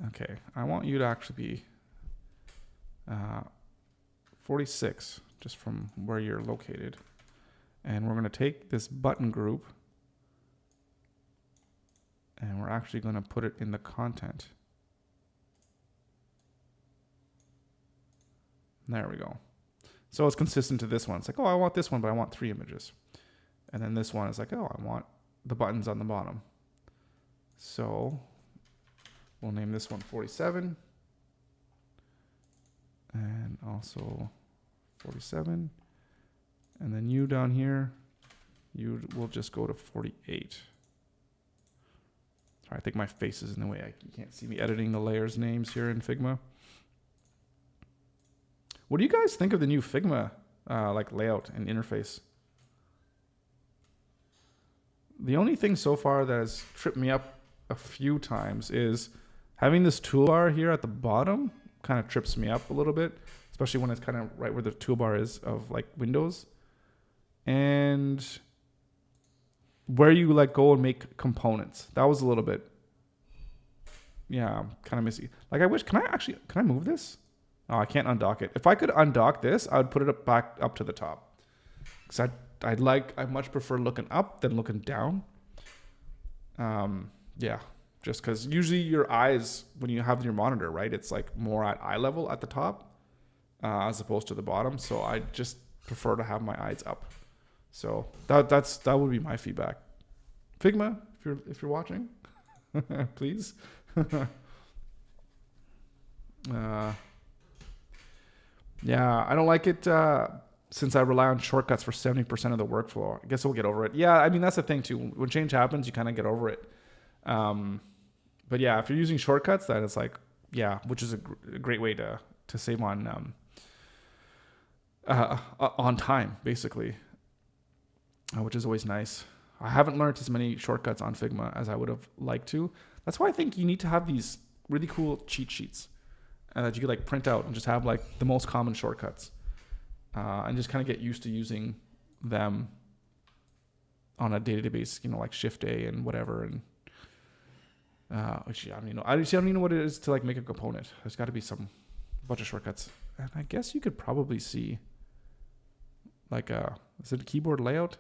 Okay, I want you to actually be 46, just from where you're located. And we're going to take this button group, and we're actually going to put it in the content. There we go. So it's consistent to this one. It's like, oh, I want this one, but I want 3 images. And then this one is like, oh, I want the buttons on the bottom. So we'll name this one 47. And also 47. And then you down here, you will just go to 48. Sorry, I think my face is in the way. You can't see me editing the layers names here in Figma. What do you guys think of the new Figma like layout and interface? The only thing so far that has tripped me up a few times is having this toolbar here at the bottom kind of trips me up a little bit, especially when it's kind of right where the toolbar is of like Windows. And where you like go and make components. That was a little bit, yeah, kind of messy. Like I wish, can I move this? Oh, I can't undock it. If I could undock this, I would put it back up to the top. Because I much prefer looking up than looking down. Yeah, just because usually your eyes, when you have your monitor, right, it's like more at eye level at the top as opposed to the bottom. So I just prefer to have my eyes up. So that would be my feedback. Figma, if you're watching, please. Yeah, I don't like it since I rely on shortcuts for 70% of the workflow. I guess we'll get over it. Yeah, I mean, that's the thing too. When change happens, you kind of get over it. But yeah, if you're using shortcuts, then it's like, yeah, which is a great way to save on time, basically, which is always nice. I haven't learned as many shortcuts on Figma as I would have liked to. That's why I think you need to have these really cool cheat sheets that you could like print out and just have like the most common shortcuts and just kind of get used to using them on a day-to-day basis, you know, like Shift A and whatever. And actually, I don't even know what it is to like make a component. There's got to be a bunch of shortcuts. And I guess you could probably see like is it a keyboard layout?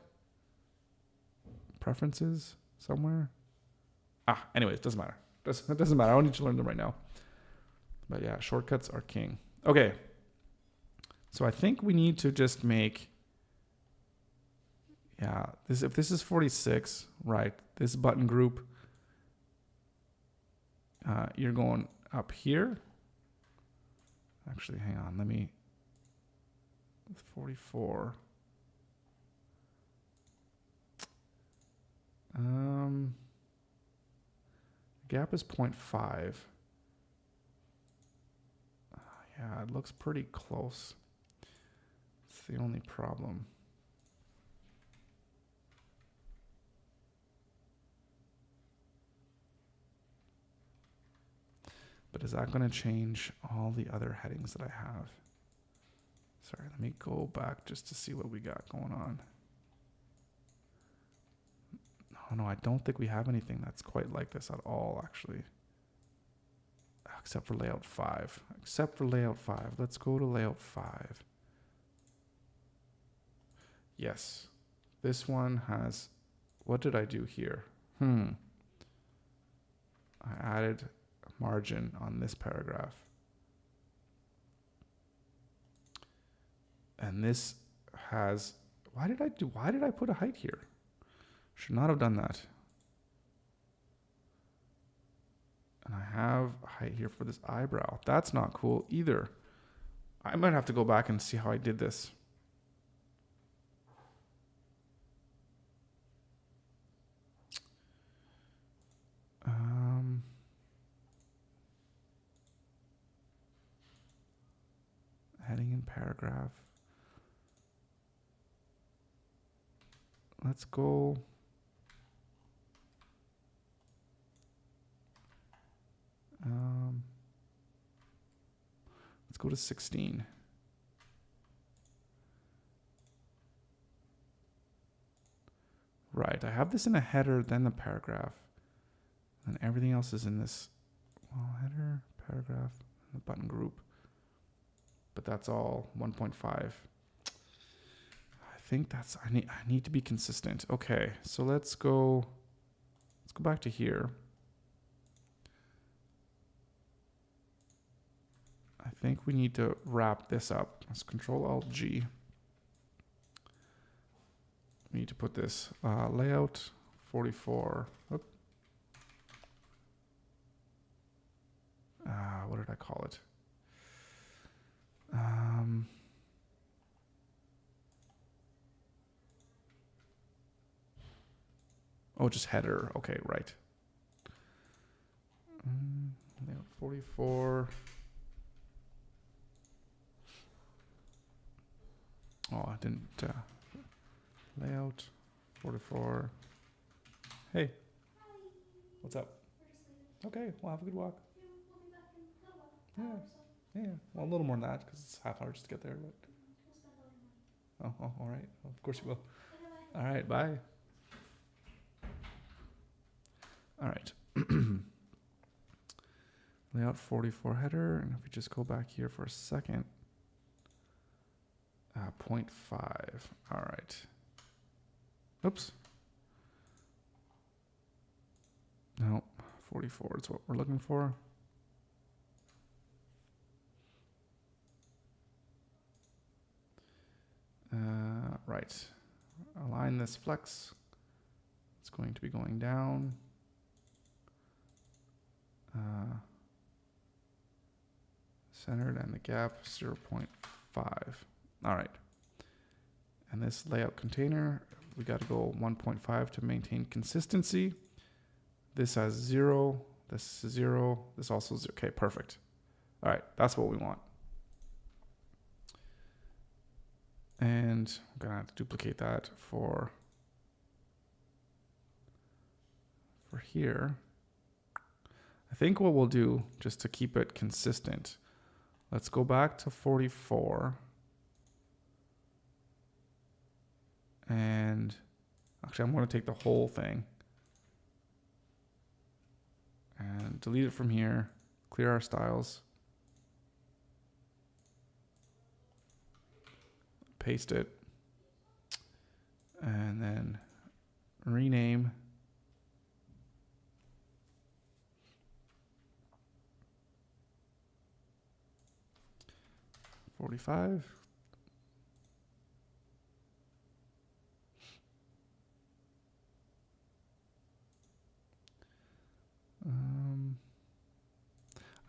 Preferences somewhere? Anyways, it doesn't matter. It doesn't matter. I don't need to learn them right now. But yeah, shortcuts are king. Okay. So I think we need to just make, if this is 46, right, this button group, you're going up here. Actually, hang on, 44. Gap is 0.5. Yeah, it looks pretty close. It's the only problem. But is that going to change all the other headings that I have? Sorry, let me go back just to see what we got going on. Oh no, I don't think we have anything that's quite like this at all, actually. Except for layout 5. Except for layout 5. Let's go to layout 5. Yes. This one has... What did I do here? I added a margin on this paragraph. And this has... Why did I put a height here? Should not have done that. And I have a height here for this eyebrow. That's not cool either. I might have to go back and see how I did this. Heading in paragraph. Let's go. Let's go to 16. Right, I have this in a header, then the paragraph. And everything else is in this header, paragraph, and the button group. But that's all 1.5. I think that's, I need to be consistent. Okay, so let's go back to here. I think we need to wrap this up. Let's Control-Alt-G. We need to put this layout 44. What did I call it? Oh, just header. Okay, right. Layout 44. Oh, I didn't. Layout 44. Hey. Hi. What's up? Okay, well, have a good walk. Yeah, we'll be back in a little while. Yeah. Yeah, well, a little more than that because it's half hour just to get there. But We'll spend all your money. oh, all right. Well, of course you will. Okay, bye. All right, bye. All right. Layout 44 header, and if we just go back here for a second, 0.5. All right. Oops. No, 44 is what we're looking for. Right. Align this flex. It's going to be going down. Centered and the gap 0.5. All right. And this layout container, we got to go 1.5 to maintain consistency. This has 0. This is 0. This also is 0. Okay, perfect. All right, that's what we want. And I'm going to have to duplicate that for here. I think what we'll do, just to keep it consistent, let's go back to 44. And actually, I'm going to take the whole thing and delete it from here, clear our styles, paste it. rename. $45.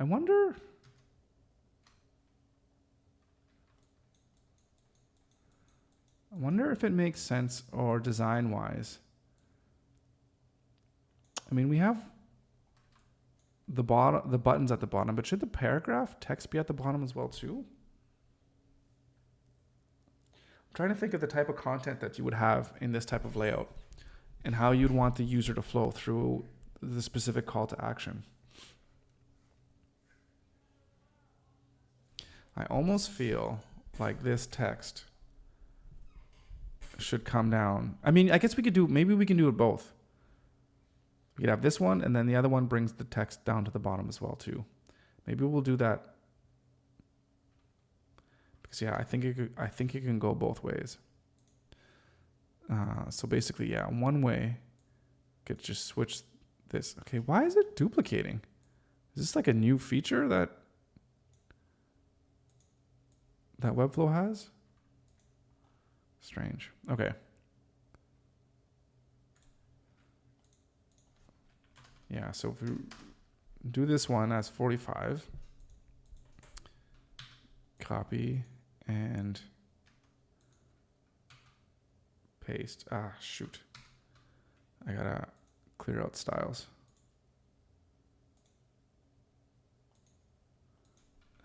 I wonder. I wonder if it makes sense or design wise. I mean, we have the buttons at the bottom, but should the paragraph text be at the bottom as well too? I'm trying to think of the type of content that you would have in this type of layout and how you'd want the user to flow through the specific call to action. I almost feel like this text should come down. I mean, I guess maybe we can do it both. We could have this one, and then the other one brings the text down to the bottom as well too. Maybe we'll do that. Because yeah, I think it can go both ways. So basically, yeah, one way could just switch this. Okay, why is it duplicating? Is this like a new feature that Webflow has? Strange. Okay. Yeah, so if we do this one as 45, copy and paste. Ah, shoot. I gotta clear out styles.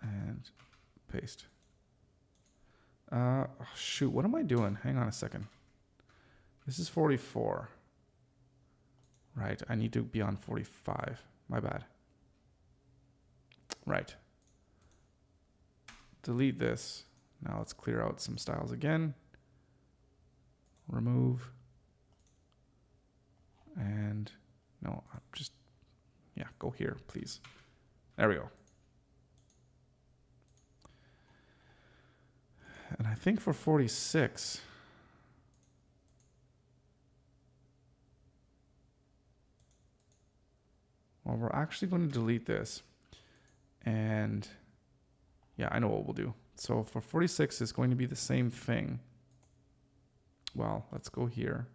And paste. Shoot, what am I doing? Hang on a second. This is 44. Right, I need to be on 45. My bad. Right. Delete this. Now let's clear out some styles again. Remove. And no, just, yeah, go here, please. There we go. And I think for 46, well, we're actually going to delete this. And yeah, I know what we'll do. So for 46, it's going to be the same thing. Well, let's go here.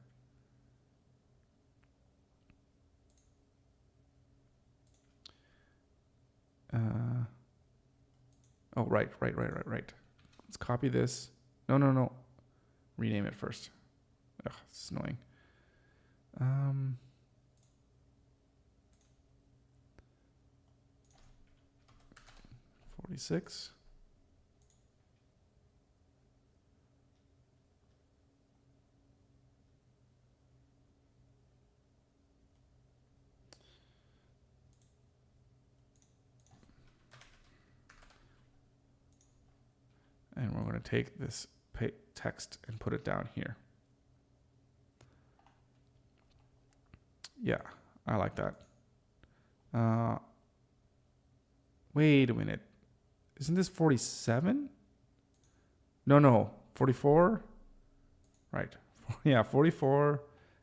Oh, right. Let's copy this. No. Rename it first. Ugh, it's annoying. 46. And we're going to take this text and put it down here. Yeah, I like that. Wait a minute. Isn't this 47? No, 44? Right. Yeah, 44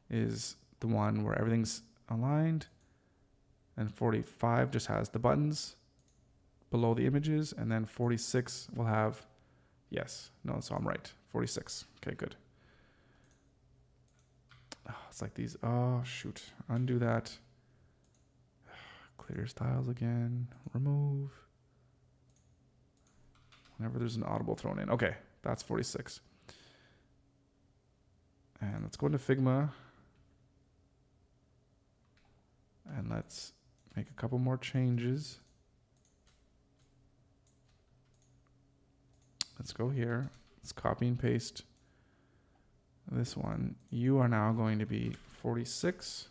is the one where everything's aligned. And 45 just has the buttons below the images. And then 46 will have, yes, no, so I'm right. 46. Okay, good. Oh, it's like these. Oh, shoot. Undo that. Clear styles again. Remove. Whenever there's an audible thrown in. Okay, that's 46. And let's go into Figma. And let's make a couple more changes. Let's go here. Let's copy and paste this one. You are now going to be 46.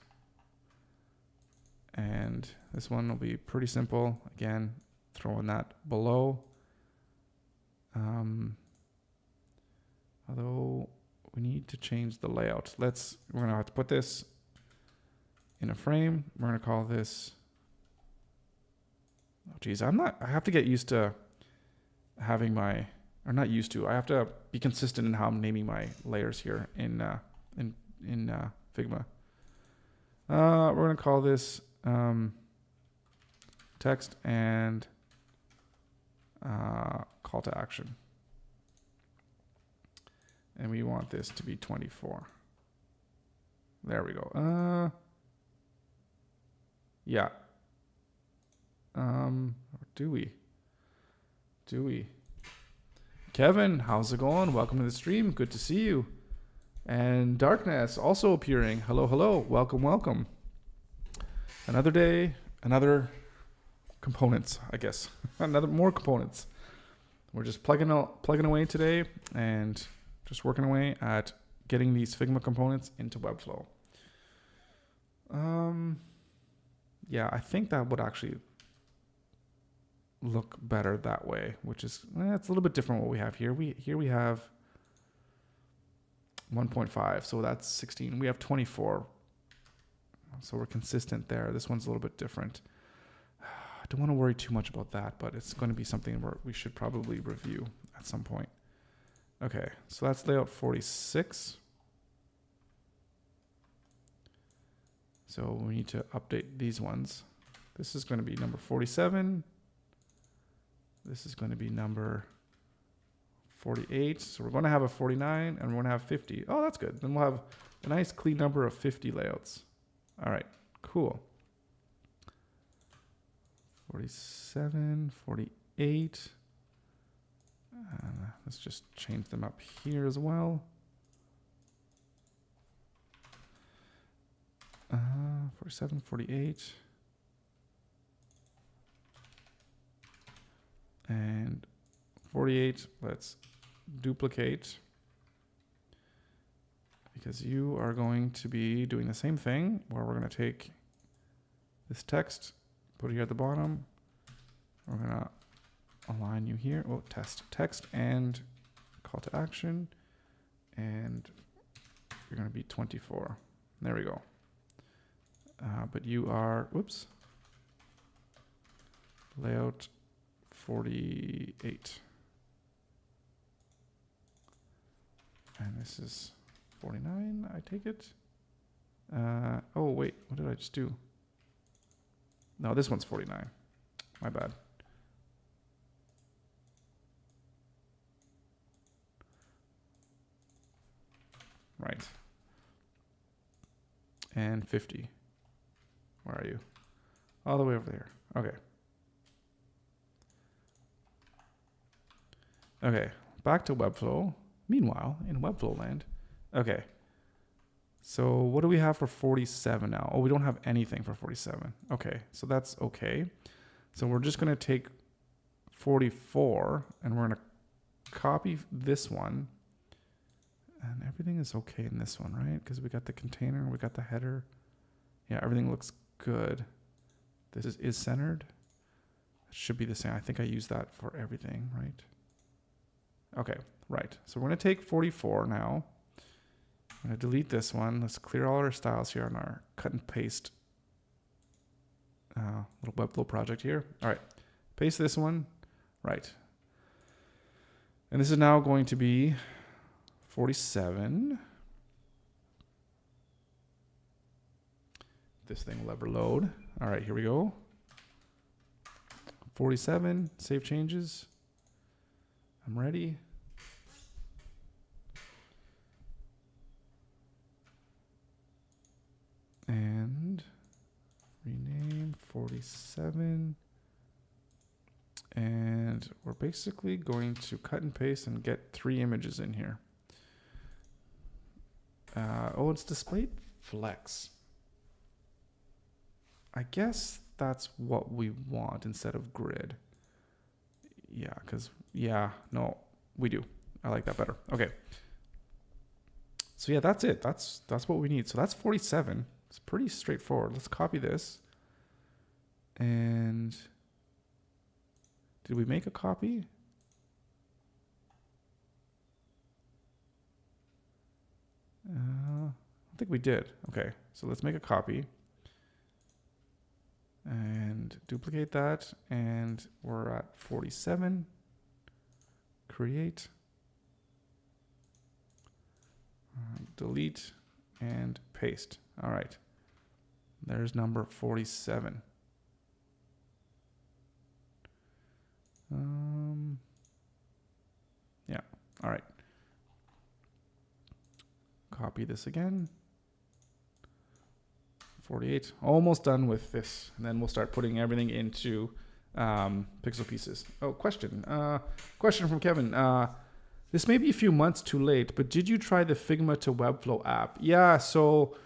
And this one will be pretty simple. Again, throwing that below. Although we need to change the layout. We're going to have to put this in a frame. We're going to call this, oh geez, I have to get used to having I have to be consistent in how I'm naming my layers here in Figma. We're going to call this text and call to action. And we want this to be 24. There we go. Yeah. Do we? Kevin, how's it going? Welcome to the stream. Good to see you. And Darkness also appearing. Hello, hello. Welcome. Another day, another components, I guess. More components. We're just plugging away today and just working away at getting these Figma components into Webflow. Yeah, I think that would actually look better that way, which is it's a little bit different what we have here. We have 1.5, so that's 16. We have 24, so we're consistent there. This one's a little bit different. I don't want to worry too much about that, but it's going to be something where we should probably review at some point. Okay, so that's layout 46. So we need to update these ones. This is going to be number 47. This is going to be number 48. So we're going to have a 49 and we're going to have 50. Oh, that's good. Then we'll have a nice clean number of 50 layouts. All right, cool. 47, 48. Let's just change them up here as well. 47, 48. And 48, let's duplicate. Because you are going to be doing the same thing, where we're going to take this text, put it here at the bottom. We're going to align you here. Oh, text and call to action. And you're going to be 24. There we go. But you are, whoops, layout 48. And this is 49, I take it. Oh, wait, what did I just do? No, this one's 49. My bad. Right. And 50. Where are you? All the way over there. Okay. Okay, back to Webflow. Meanwhile, in Webflow land. Okay. So what do we have for 47 now? Oh, we don't have anything for 47. Okay, so that's okay. So we're just going to take 44 and we're going to copy this one. And everything is okay in this one, right? Because we got the container, we got the header. Yeah, everything looks good. This is centered. It should be the same. I think I use that for everything, right? Okay, right. So we're going to take 44 now. I'm going to delete this one. Let's clear all our styles here on our cut and paste little Webflow project here. All right, paste this one. Right. And this is now going to be 47. This thing will ever load. All right, here we go. 47, save changes. I'm ready. And rename 47. And we're basically going to cut and paste and get 3 images in here. Oh, it's displayed flex. I guess that's what we want instead of grid. Yeah, because, yeah, no, we do. I like that better. Okay. So yeah, that's it. That's what we need. So that's 47. It's pretty straightforward. Let's copy this. And did we make a copy? I think we did. Okay, so let's make a copy. And duplicate that. And we're at 47. Create. Delete and paste. All right. There's number 47. Yeah. All right. Copy this again. 48. Almost done with this. And then we'll start putting everything into pixel pieces. Oh, question. Question from Kevin. This may be a few months too late, but did you try the Figma to Webflow app? Yeah, so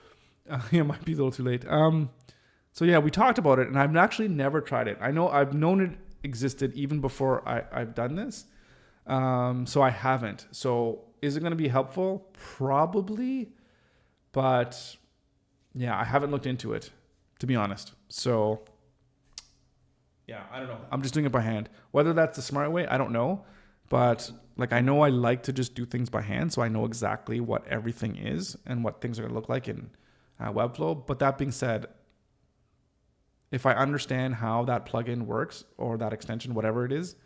it might be a little too late. So yeah, we talked about it, and I've actually never tried it. I know I've known it existed even before I've done this. So I haven't. So is it going to be helpful? Probably, but yeah, I haven't looked into it, to be honest. So yeah, I don't know. I'm just doing it by hand. Whether that's the smart way, I don't know. But like, I know I like to just do things by hand, so I know exactly what everything is and what things are going to look like in Webflow. But that being said, if I understand how that plugin works or that extension, whatever it is,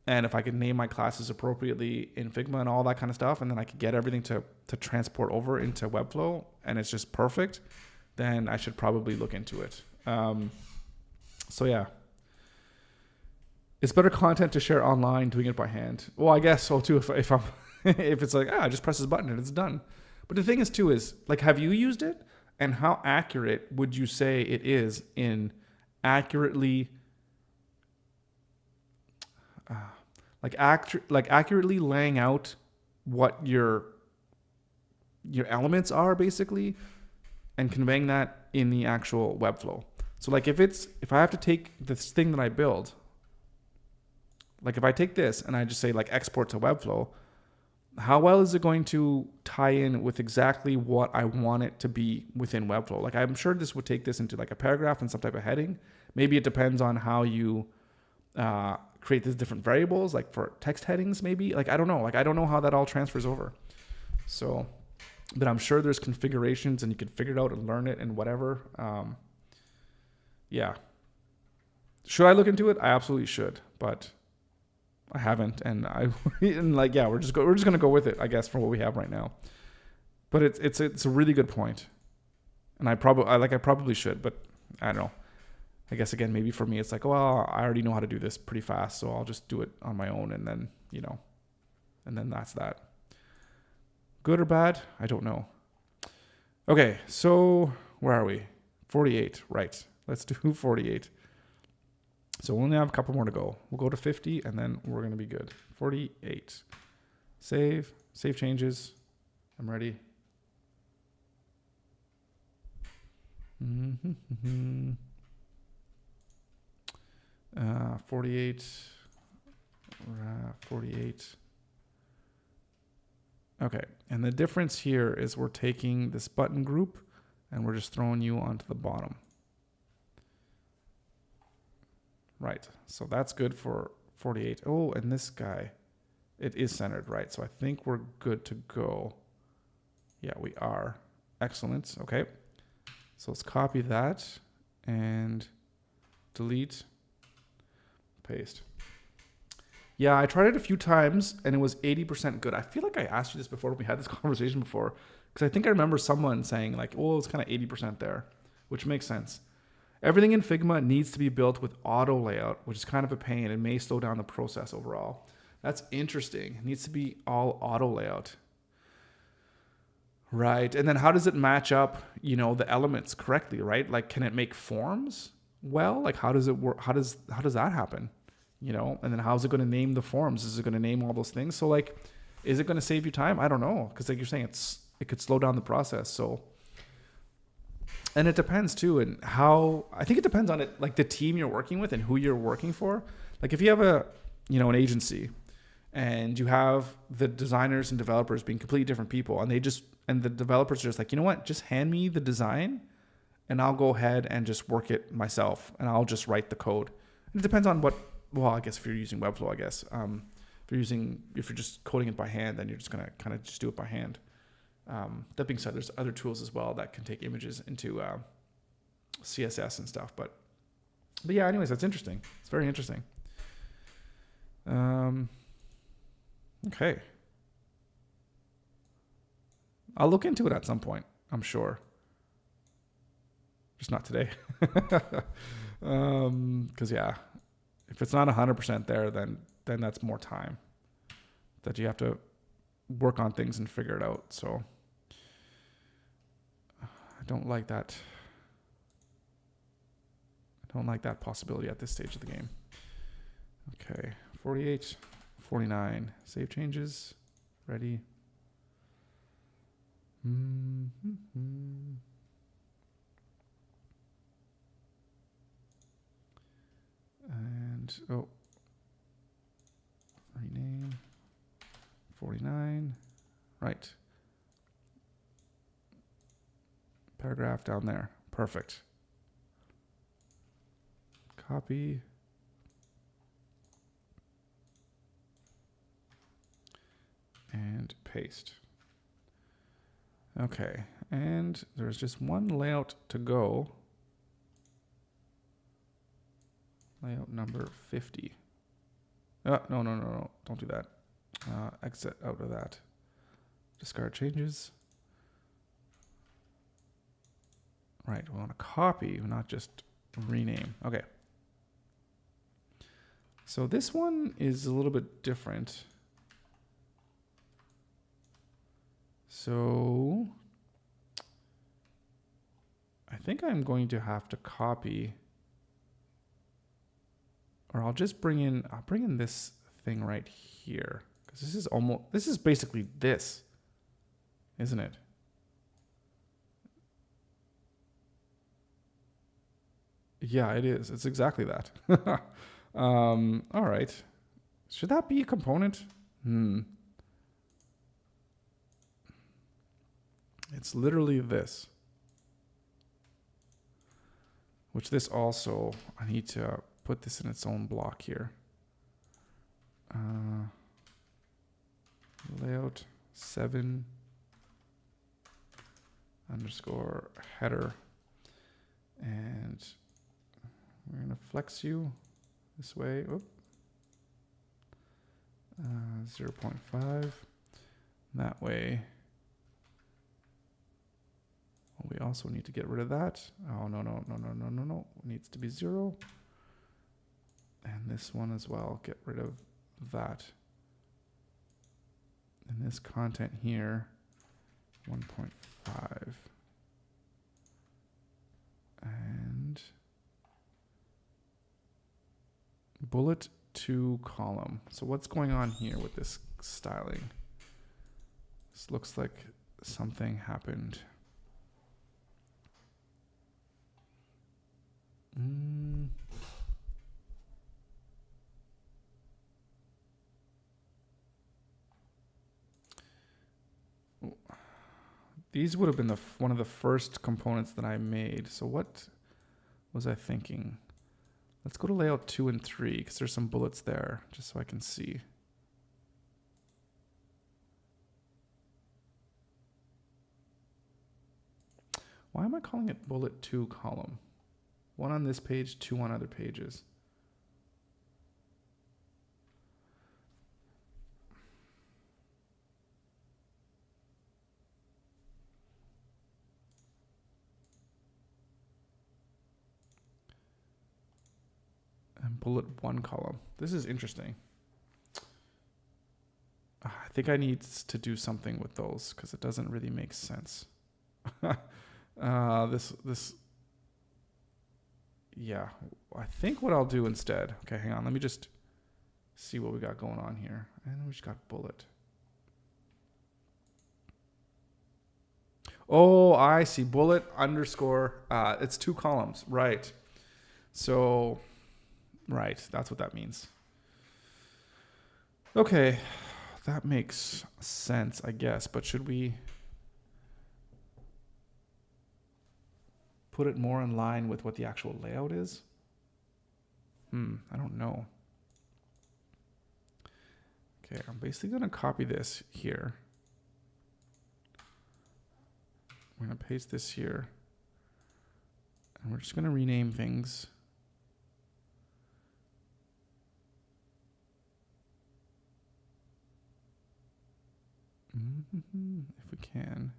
and if I could name my classes appropriately in Figma and all that kind of stuff, and then I could get everything to transport over into Webflow, and it's just perfect, then I should probably look into it. So yeah. It's better content to share online doing it by hand. Well, I guess so too if I'm if it's like, I just press this button and it's done. But the thing is too is, like, have you used it? And how accurate would you say it is in accurately accurately laying out what your elements are basically, and conveying that in the actual Webflow? So like if I have to take this thing that I build, like if I take this and I just say like export to Webflow, how well is it going to tie in with exactly what I want it to be within Webflow? Like I'm sure this would take this into like a paragraph and some type of heading. Maybe it depends on how you create these different variables, like for text headings maybe. Like I don't know. Like I don't know how that all transfers over. So, but I'm sure there's configurations and you can figure it out and learn it and whatever. Yeah. Should I look into it? I absolutely should, but I haven't, and we're just gonna go with it, I guess, for what we have right now. But it's a really good point, and I probably should, but I don't know. I guess again, maybe for me, it's like, well, I already know how to do this pretty fast, so I'll just do it on my own, and then and then that's that. Good or bad? I don't know. Okay, so where are we? 48, right? Let's do 48. So we only have a couple more to go. We'll go to 50 and then we're going to be good. 48. Save changes. I'm ready. 48. 48. Okay. And the difference here is we're taking this button group and we're just throwing you onto the bottom. Right, so that's good for 48. Oh, and this guy, it is centered, right? So I think we're good to go. Yeah, we are. Excellent, okay. So let's copy that and delete, paste. Yeah, I tried it a few times and it was 80% good. I feel like I asked you this before when we had this conversation before, because I think I remember someone saying like, oh, it's kind of 80% there, which makes sense. Everything in Figma needs to be built with auto layout, which is kind of a pain and may slow down the process overall. That's interesting. It needs to be all auto layout. Right. And then how does it match up, the elements correctly, right? Like, can it make forms well? Like, how does it work? How does that happen? And then how's it going to name the forms? Is it going to name all those things? So like, is it going to save you time? I don't know. Because like you're saying, it could slow down the process. So, and it depends too, and I think it depends on it, like the team you're working with and who you're working for. Like if you have an agency and you have the designers and developers being completely different people, and the developers are just like, you know what, just hand me the design and I'll go ahead and just work it myself and I'll just write the code. And it depends on I guess if you're using Webflow, I guess, if you're just coding it by hand, then you're just going to kind of just do it by hand. That being said, there's other tools as well that can take images into CSS and stuff. But yeah, anyways, that's interesting. It's very interesting. Okay. I'll look into it at some point, I'm sure. Just not today. Because yeah, if it's not 100% there, then that's more time that you have to work on things and figure it out. So I don't like that. I don't like that possibility at this stage of the game. Okay, 48, 49. Save changes. Ready. Mm-hmm. And, oh, rename, 49, right. Paragraph down there, perfect. Copy. And paste. Okay, and there's just one layout to go. Layout number 50. No, don't do that. Exit out of that. Discard changes. Right, we want to copy, not just rename. Okay. So this one is a little bit different. So I think I'm going to have to copy, or I'll bring in this thing right here, because this is basically this, isn't it? Yeah, it is. It's exactly that. All right. Should that be a component? It's literally this. Which this also, I need to put this in its own block here. Layout 7 underscore header. And we're going to flex you this way. Oop. 0.5. That way. We also need to get rid of that. Oh, no. It needs to be 0. And this one as well. Get rid of that. And this content here, 1.5. And bullet to column. So what's going on here with this styling? This looks like something happened. These would have been one of the first components that I made. So what was I thinking? Let's go to layout 2 and 3 because there's some bullets there, just so I can see. Why am I calling it bullet 2 column? 1 on this page, 2 on other pages. And bullet 1 column. This is interesting. I think I need to do something with those because it doesn't really make sense. Yeah, I think what I'll do instead. Okay, hang on. Let me just see what we got going on here. And we just got bullet. Oh, I see. Bullet underscore. It's 2 columns. Right. So, right. That's what that means. Okay. That makes sense, I guess. But should we put it more in line with what the actual layout is? I don't know. Okay, I'm basically going to copy this here. We're going to paste this here. And we're just going to rename things. If we can.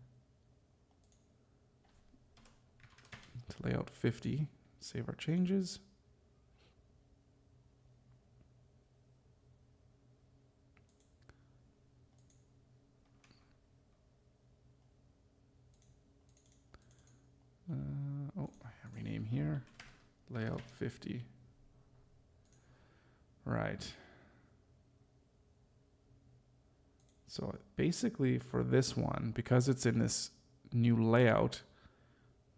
to layout 50. Save our changes. Rename here. Layout 50. Right. So basically for this one, because it's in this new layout,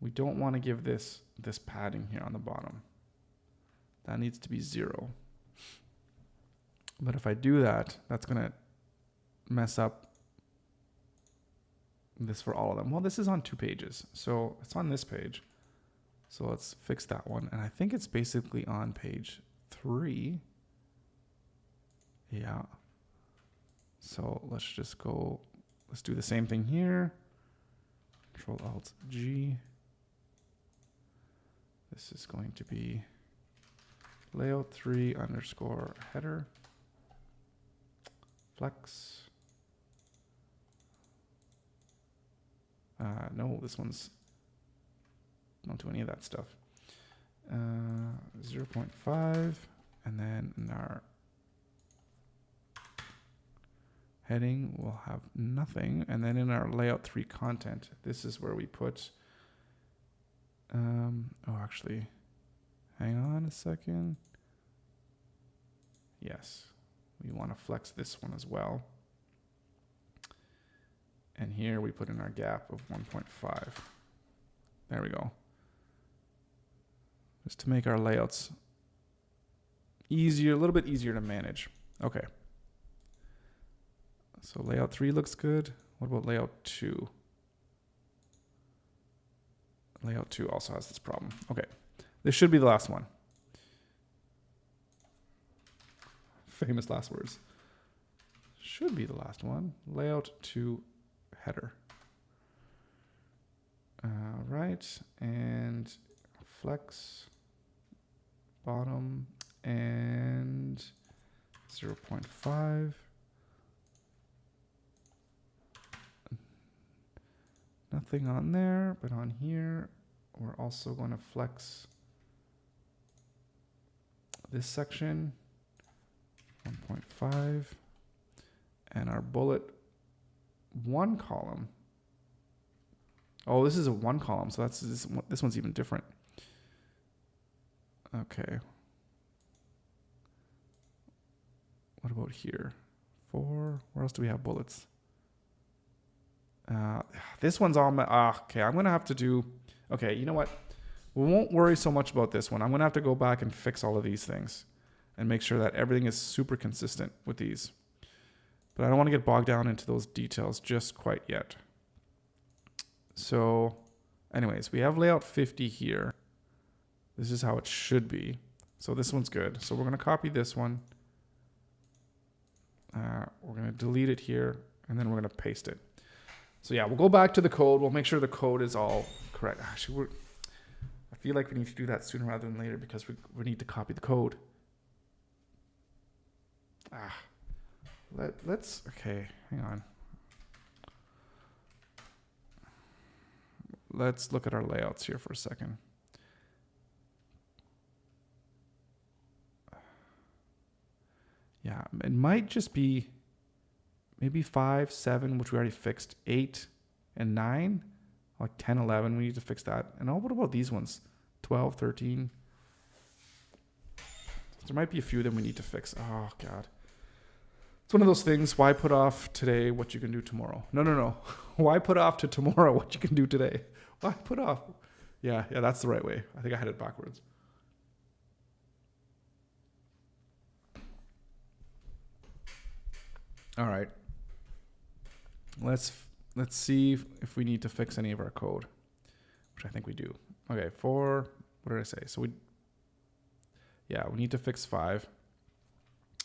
we don't want to give this padding here on the bottom. That needs to be 0. But if I do that, that's going to mess up this for all of them. Well, this is on 2 pages, so it's on this page. So let's fix that one. And I think it's basically on page 3. Yeah. So let's just go, let's do the same thing here. Control Alt G. This is going to be layout 3 underscore header. Flex. No, this one's, don't do any of that stuff. 0.5, and then in our heading, we'll have nothing. And then in our layout 3 content, this is where we put, oh, actually, hang on a second. Yes, we want to flex this one as well. And here we put in our gap of 1.5. There we go. Just to make our layouts easier, a little bit easier to manage. Okay. So layout 3 looks good. What about layout 2? Layout 2 also has this problem. Okay. This should be the last one. Famous last words. Should be the last one. Layout 2 header. Right, and flex bottom and 0.5. Nothing on there, but on here, we're also going to flex this section, 1.5, and our bullet 1 column. Oh, this is a 1 column, so that's this one's even different. Okay. What about here? 4. Where else do we have bullets? This one's all okay, I'm gonna have to do. Okay, you know what? We won't worry so much about this one. I'm gonna have to go back and fix all of these things and make sure that everything is super consistent with these. But I don't want to get bogged down into those details just quite yet. So anyways, we have layout 50 here. This is how it should be. So this one's good. So we're going to copy this one. We're going to delete it here, and then we're going to paste it. So yeah, we'll go back to the code. We'll make sure the code is all correct. Actually, I feel like we need to do that sooner rather than later because we need to copy the code. Let's, okay, hang on. Let's look at our layouts here for a second. Yeah, it might just be maybe 5, 7, which we already fixed, 8 and 9, like 10, 11. We need to fix that. And what about these ones? 12, 13. There might be a few that we need to fix. Oh, God. It's one of those things. Why put off today what you can do tomorrow? No. Why put off to tomorrow what you can do today? Why put off? Yeah, that's the right way. I think I had it backwards. All right. Let's see if we need to fix any of our code, which I think we do. Okay, what did I say? So we need to fix 5.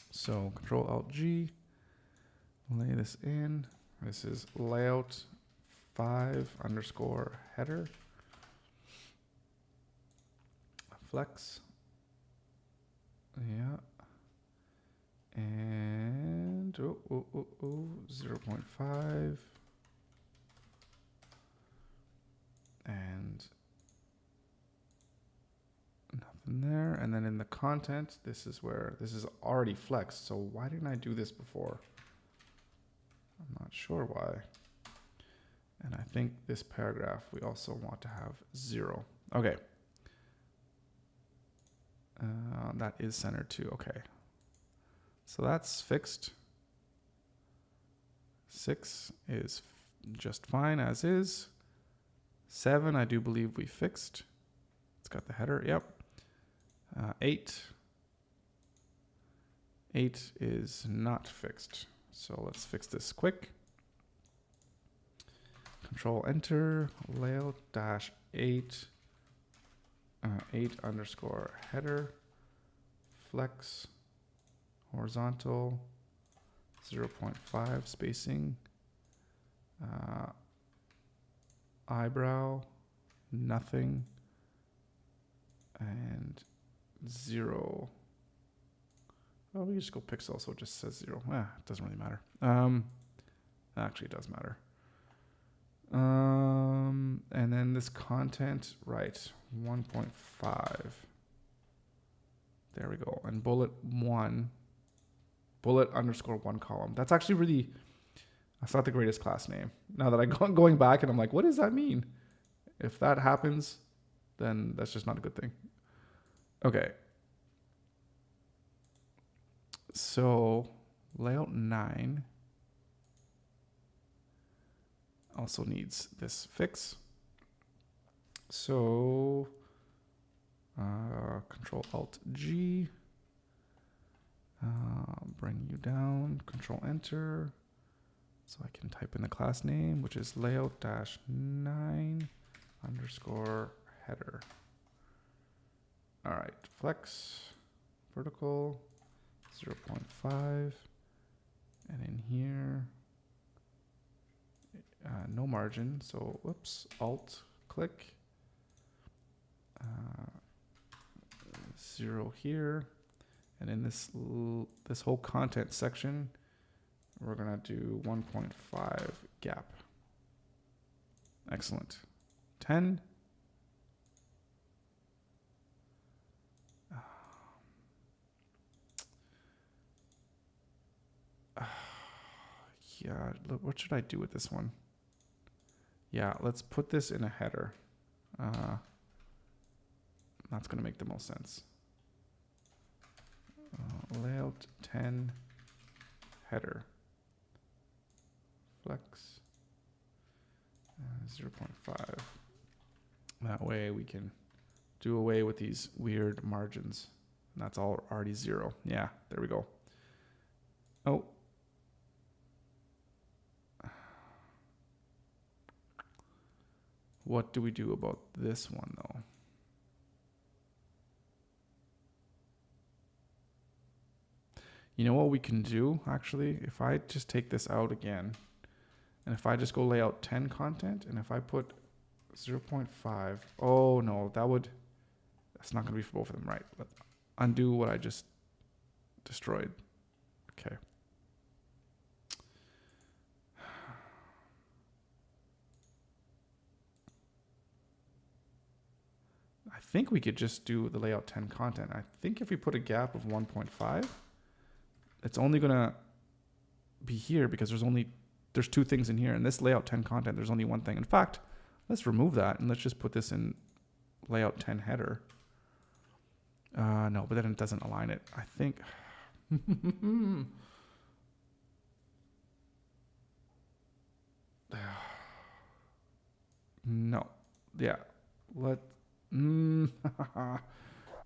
So Control Alt G, lay this in. This is layout 5 underscore header. Flex. Yeah. And 0.5. And in there. And then in the content, this is where this is already flexed. So why didn't I do this before? I'm not sure why. And I think this paragraph, we also want to have 0. Okay. That is centered too. Okay. So that's fixed. 6 is just fine as is. 7, I do believe we fixed. It's got the header. Yep. 8. 8 is not fixed. So let's fix this quick. Control Enter, layout dash 8, 8 underscore header, flex, horizontal, 0.5 spacing, eyebrow, nothing, and 0. Oh, we just go pixel, so it just says 0. It doesn't really matter. Actually, it does matter. And then this content, right, 1.5. There we go. And bullet 1, bullet underscore 1 column. That's actually really, that's not the greatest class name. Now that I'm going back and I'm like, what does that mean? If that happens, then that's just not a good thing. Okay. So layout 9 also needs this fix. So Control Alt G, bring you down, Control Enter, so I can type in the class name, which is layout dash 9 underscore header. All right, flex, vertical, 0.5, and in here, no margin, so whoops, Alt, click, 0 here, and in this this whole content section, we're gonna do 1.5 gap. Excellent. 10. Yeah, look, what should I do with this one? Yeah, let's put this in a header. That's going to make the most sense. Layout 10 header. Flex 0.5. That way we can do away with these weird margins. And that's all already 0. Yeah, there we go. Oh. What do we do about this one, though? You know what we can do, actually? If I just take this out again, and if I just go layout 10 content, and if I put 0.5, oh no, that's not going to be for both of them, right? Let's undo what I just destroyed. Okay. I think we could just do the layout 10 content. I think if we put a gap of 1.5, it's only going to be here because there's 2 things in here. And this layout 10 content, there's only 1 thing. In fact, let's remove that and let's just put this in layout 10 header. No, but then it doesn't align it. I think. No. Yeah.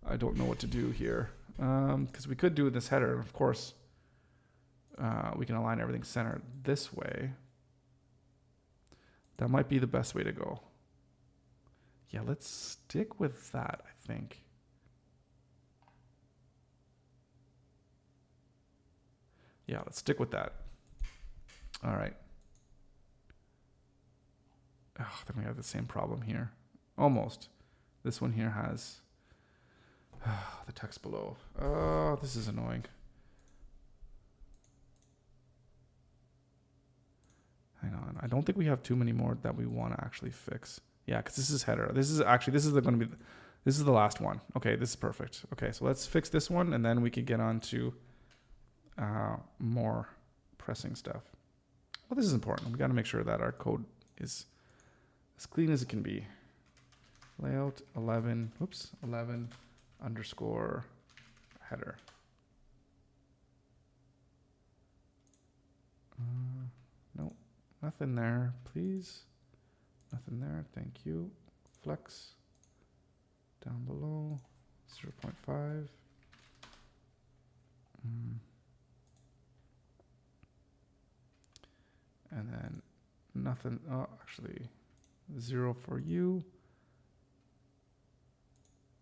I don't know what to do here. Because we could do this header, and of course, we can align everything centered this way. That might be the best way to go. Yeah, let's stick with that, I think. Yeah, let's stick with that. All right. Oh, then we have the same problem here. Almost. This one here has the text below. Oh, this is annoying. Hang on. I don't think we have too many more that we want to actually fix. Yeah, because this is header. This is going to be This is the last one. Okay, this is perfect. Okay, so let's fix this one, and then we can get on to more pressing stuff. Well, this is important. We got to make sure that our code is as clean as it can be. Layout 11, oops, 11 underscore header. No, nothing there, please. Nothing there, thank you. Flex down below, 0.5. And then nothing, oh, actually 0 for you.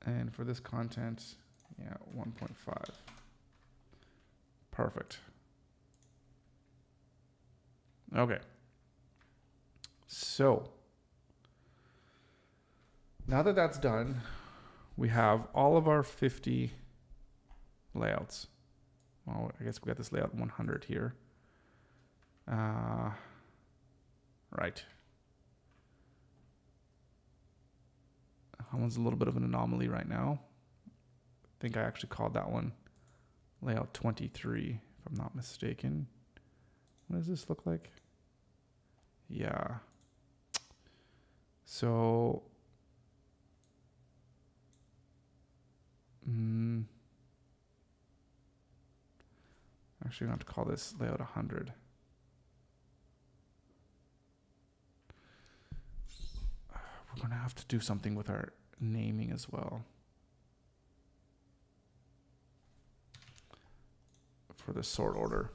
And for this content, yeah, 1.5. Perfect. Okay. So now that that's done, we have all of our 50 layouts. Well, I guess we got this layout 100 here. Right. That one's a little bit of an anomaly right now. I think I actually called that one layout 23, if I'm not mistaken. What does this look like? Yeah. So, actually, I'm going to call this layout 100. We're going to have to do something with our naming as well for the sort order.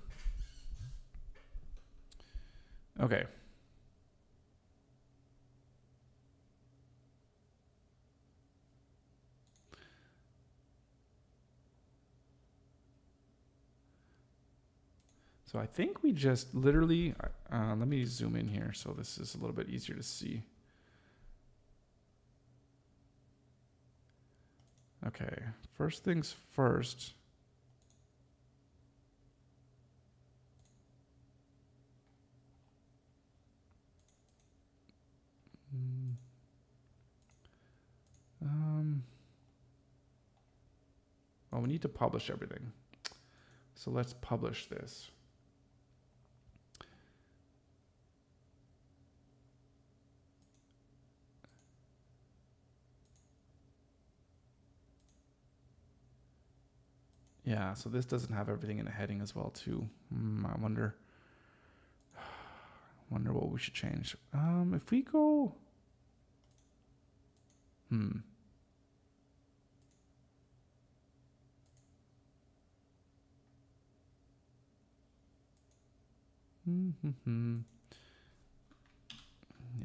Okay. So I think we just literally, let me zoom in here so this is a little bit easier to see. Okay, first things first. Well, we need to publish everything. So let's publish this. Yeah, so this doesn't have everything in a heading as well too. I wonder what we should change. If we go,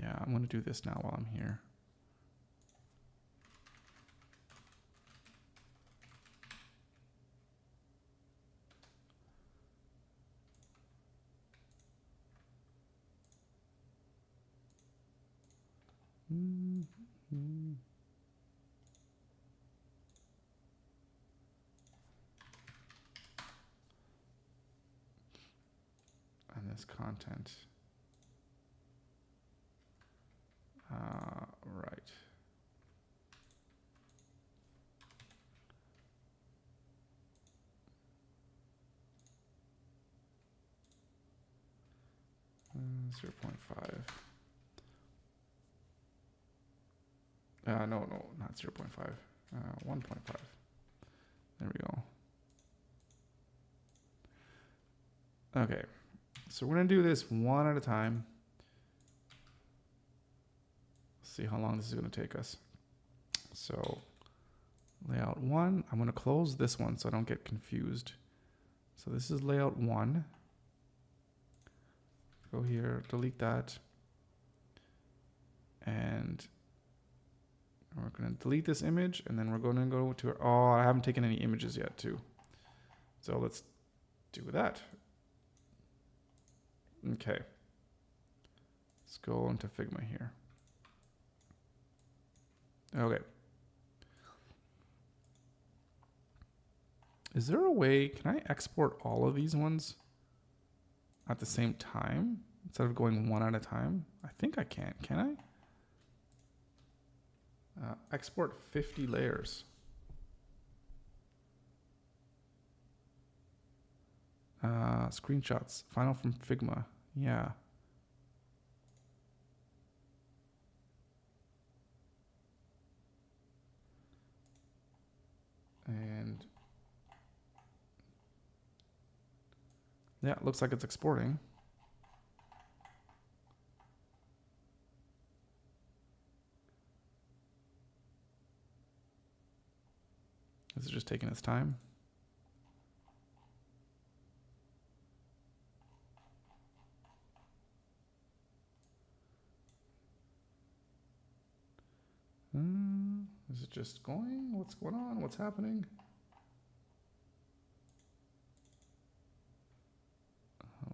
Yeah, I'm going to do this now while I'm here. And this content. Right. Uh, 0.5. No, not 0.5. 1.5. There we go. Okay, so we're gonna do this one at a time. See how long this is gonna take us. So layout 1, I'm gonna close this one so I don't get confused. So this is layout 1. Go here, delete that. And we're gonna delete this image, and then we're gonna go to, oh, I haven't taken any images yet too. So let's do that. Okay. Let's go into Figma here. Okay. Is there a way, can I export all of these ones at the same time instead of going one at a time? I think I can I? Export 50 layers. Screenshots. Final from Figma. Yeah. And yeah, it looks like it's exporting. This is just taking its time. Is it just going? What's going on? What's happening?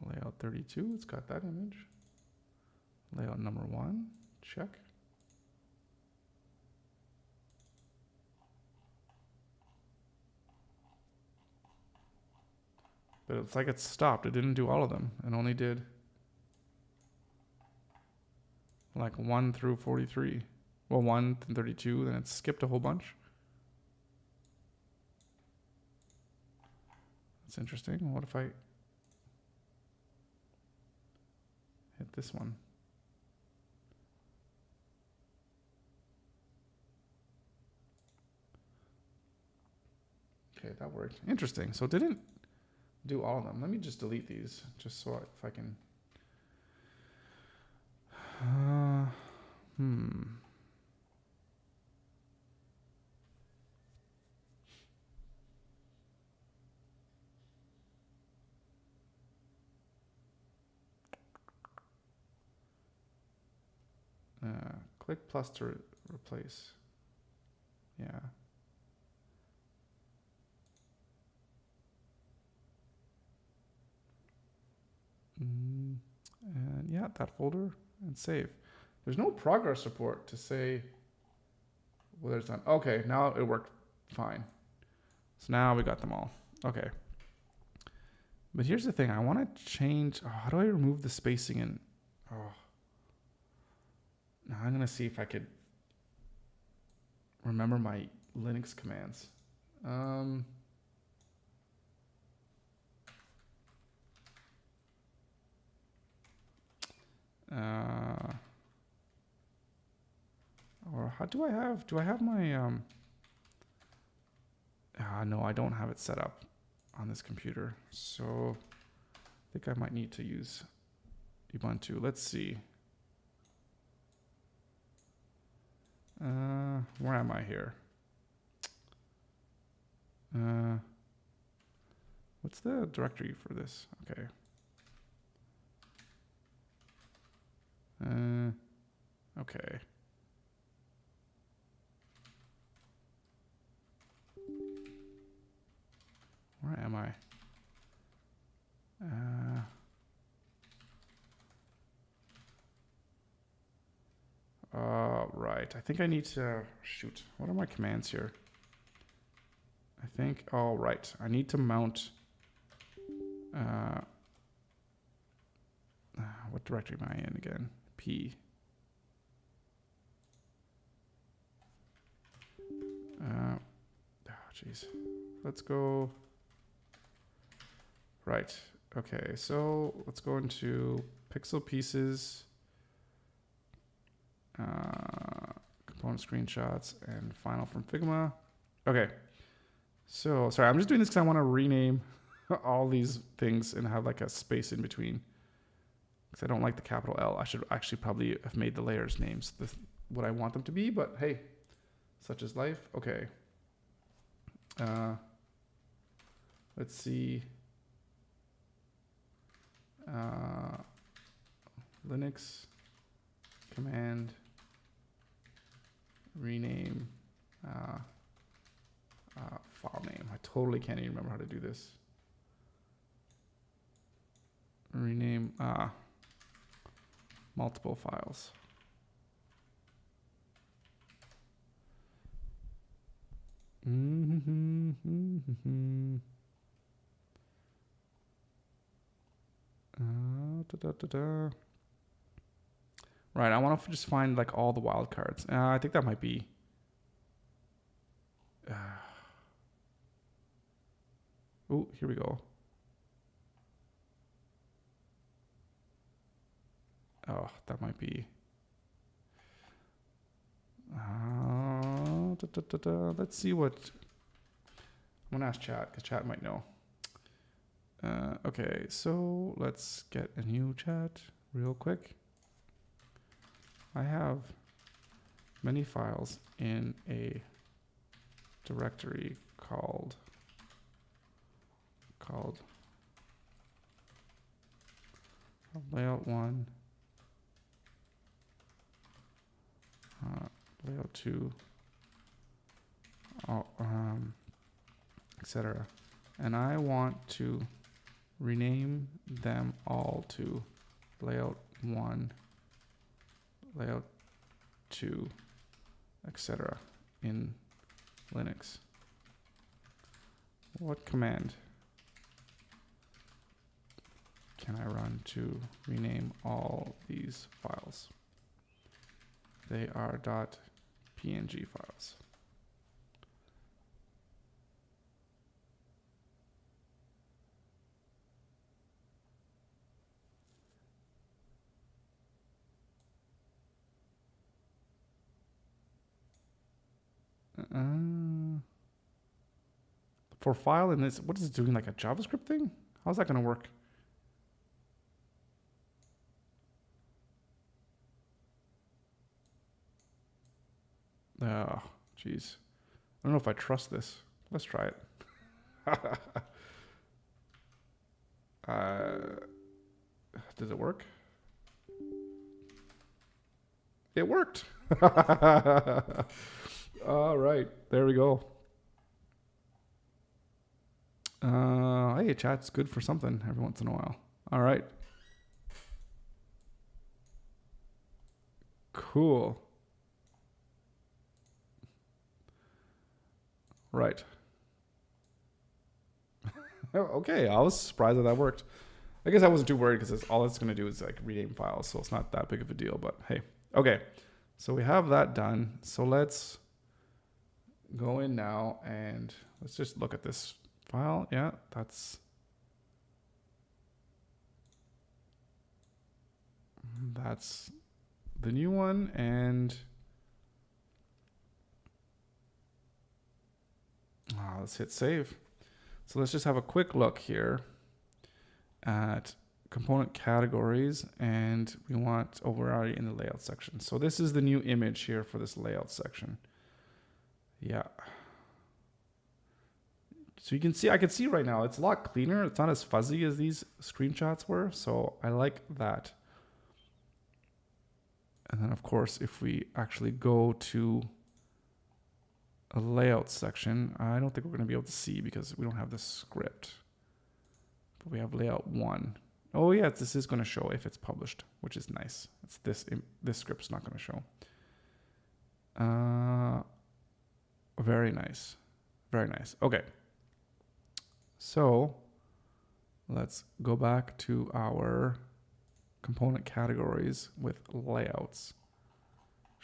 Layout 32, it's got that image. Layout number 1, check. But it's like it stopped. It didn't do all of them. It only did like 1 through 43. Well, 1 through 32, then it skipped a whole bunch. That's interesting. What if I hit this one? Okay, that worked. Interesting. So it didn't do all of them. Let me just delete these, just so if I can. Click plus to replace. Yeah. And yeah, that folder and save. There's no progress report to say whether it's done. Okay, now it worked fine. So now we got them all. Okay. But here's the thing. I want to change. Oh, how do I remove the spacing in? Oh. Now I'm going to see if I could remember my Linux commands. Or how do I have my, no, I don't have it set up on this computer. So I think I might need to use Ubuntu. Let's see. Where am I here? What's the directory for this? Okay. Okay. Where am I? Right. I think I need to shoot. What are my commands here? I think. Oh, right. I need to mount. What directory am I in again? P. Oh, jeez. Let's go. Right. Okay. So let's go into Piixel pieces, component screenshots, and final from Figma. Okay. So sorry, I'm just doing this because I want to rename all these things and have like a space in between. Because I don't like the capital L. I should actually probably have made the layers names what I want them to be, but hey, such is life. Okay. Let's see. Linux command rename file name. I totally can't even remember how to do this. Rename multiple files. Right, I want to just find like all the wildcards. I think that might be Oh, here we go. Oh, that might be. Let's see what. I'm gonna ask chat because chat might know. Okay, so let's get a new chat real quick. I have many files in a directory called layout 1, layout 2, etc. And I want to rename them all to layout 1, layout 2, etc. in Linux. What command can I run to rename all these files? They are .png files. For file in this, what is it doing? Like a JavaScript thing? How's that going to work? Oh, jeez. I don't know if I trust this. Let's try it. Does it work? It worked. All right, there we go. Hey, chat's good for something every once in a while. All right. Cool. Right. Okay, I was surprised that worked. I guess I wasn't too worried because all it's going to do is like rename files, so it's not that big of a deal, but hey. Okay, so we have that done. So let's go in now and let's just look at this file. Yeah, that's the new one, and let's hit save. So let's just have a quick look here at component categories, and we want we're already in the layout section. So this is the new image here for this layout section. Yeah. So you can see, I can see right now, it's a lot cleaner. It's not as fuzzy as these screenshots were. So I like that. And then of course, if we actually go to a layout section, I don't think we're going to be able to see because we don't have the script. But we have layout 1. Oh yeah, this is going to show if it's published, which is nice. It's this script's not going to show. Very nice. Very nice. Okay. So let's go back to our component categories with layouts,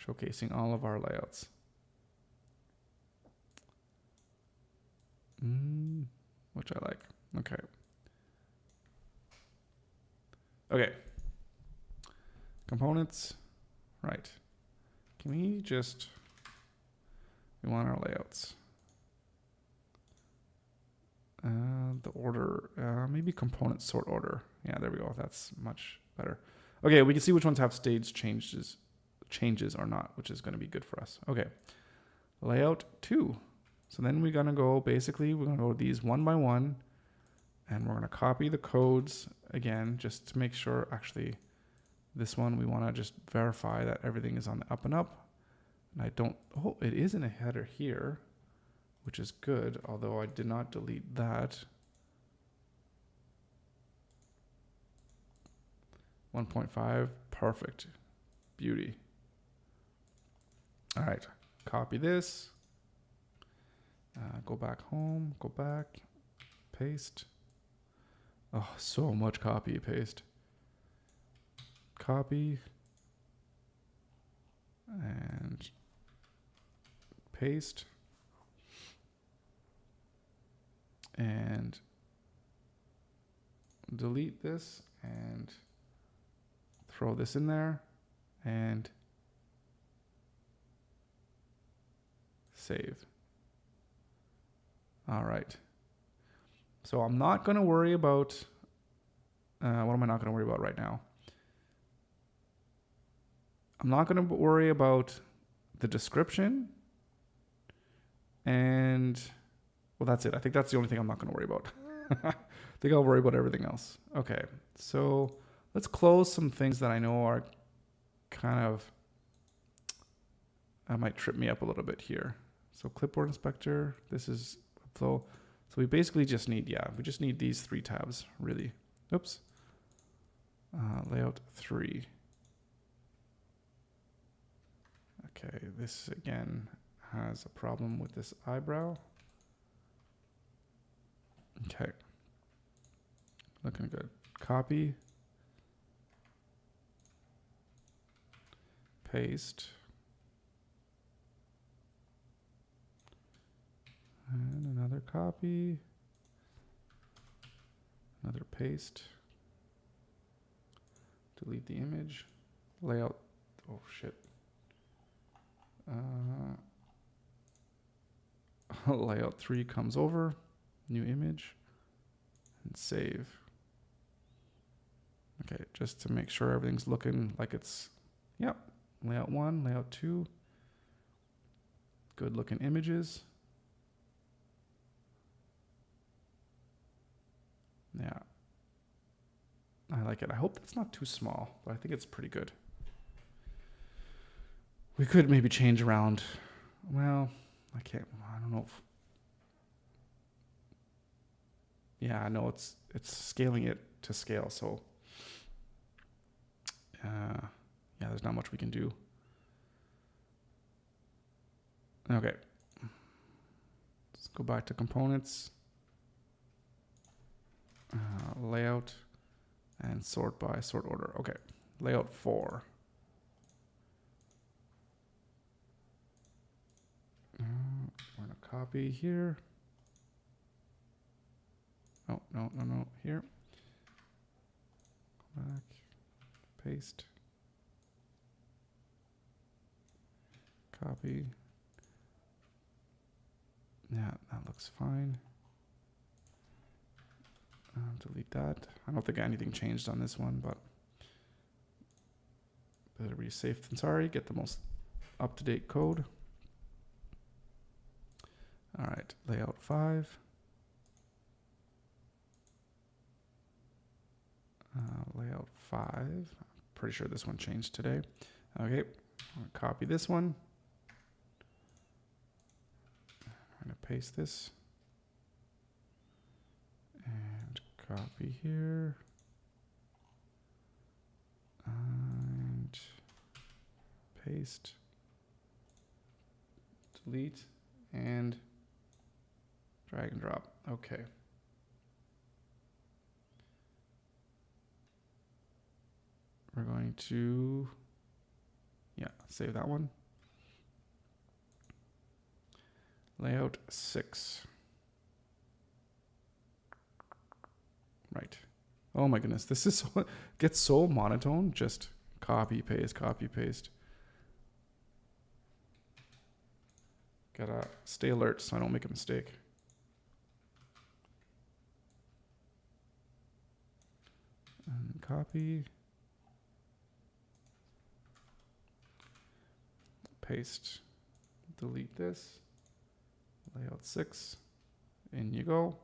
showcasing all of our layouts. Which I like. Okay. Okay. Components. Right. Can we just, we want our layouts. The order, maybe component sort order. Yeah, there we go. That's much better. Okay, we can see which ones have stage changes or not, which is going to be good for us. Okay, layout 2. So then we're going to go, basically, we're going to go these one by one, and we're going to copy the codes again, just to make sure, actually, this one, we want to just verify that everything is on the up and up. And I don't, oh, it is in a header here, which is good, although I did not delete that. 1.5, perfect. Beauty. All right, copy this. Go back home, go back, paste. Oh, so much copy, paste. Copy. And paste. and delete this and throw this in there and save. All right. So I'm not going to worry about, what am I not going to worry about right now? I'm not going to worry about the description and, well, that's it. I think that's the only thing I'm not going to worry about. I think I'll worry about everything else. Okay. So let's close some things that I know are kind of, might trip me up a little bit here. So clipboard inspector, this is Webflow. So we basically just need, we just need these 3 tabs, really. Oops. Layout 3. Okay, this again has a problem with this eyebrow. Okay. Looking good. Copy. Paste. And another copy. Another paste. Delete the image. Layout. Oh, shit. Layout 3 comes over. New image. And save. Okay, just to make sure everything's looking like it's, yep. Layout 1, layout 2. Good looking images. Yeah. I like it. I hope it's not too small, but I think it's pretty good. We could maybe change around. Well, I don't know if, yeah, no, it's scaling it to scale. So, yeah, there's not much we can do. Okay. Let's go back to components. Layout and sort by sort order. Okay. Layout 4. We're going to copy here. Oh, no. Here. Go back. Paste. Copy. Yeah, that looks fine. Delete that. I don't think anything changed on this one, but better be safe than sorry. Get the most up-to-date code. All right, layout 5. Layout 5. Pretty sure this one changed today. Okay, I'm gonna copy this one. I'm gonna paste this. And copy here. And paste. Delete. And drag and drop. Okay. We're going to, save that one. Layout 6. Right. Oh my goodness, this is so, gets so monotone. Just copy, paste, copy, paste. Gotta stay alert so I don't make a mistake. And copy. Paste. Delete this. Layout 6. In you go.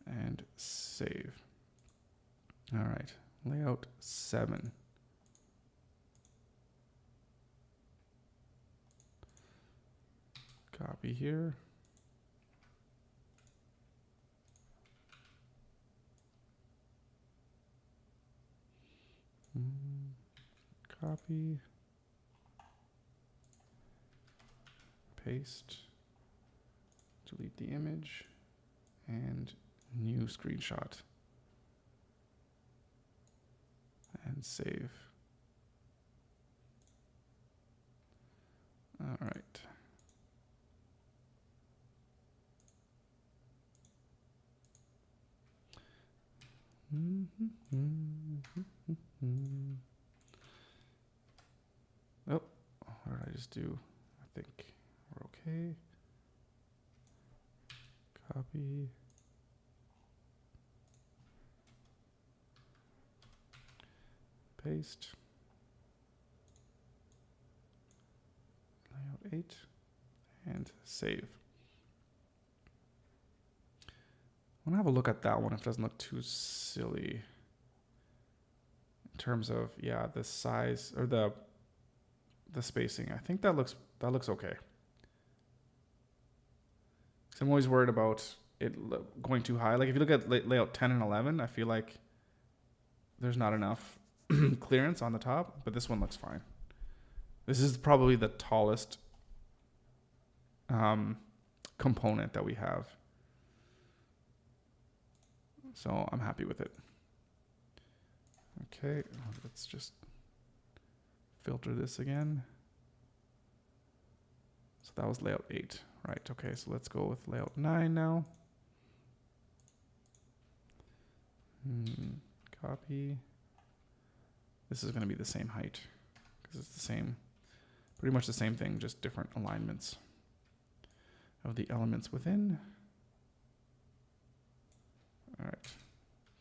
And save. All right. Layout 7. Copy here. Copy. Paste. Delete the image. And new screenshot. And save. All right. Oh, what did I just do? I think we're okay. Copy. Paste. Layout 8. And save. I want to have a look at that one if it doesn't look too silly. In terms of, yeah, the size or the spacing. I think that looks okay. So I'm always worried about it going too high. Like if you look at layout 10 and 11, I feel like there's not enough clearance on the top, but this one looks fine. This is probably the tallest component that we have. So I'm happy with it. Okay, let's just filter this again. So that was layout 8, right? Okay, so let's go with layout 9 now. Copy. This is going to be the same height because it's the same, pretty much the same thing, just different alignments of the elements within. All right,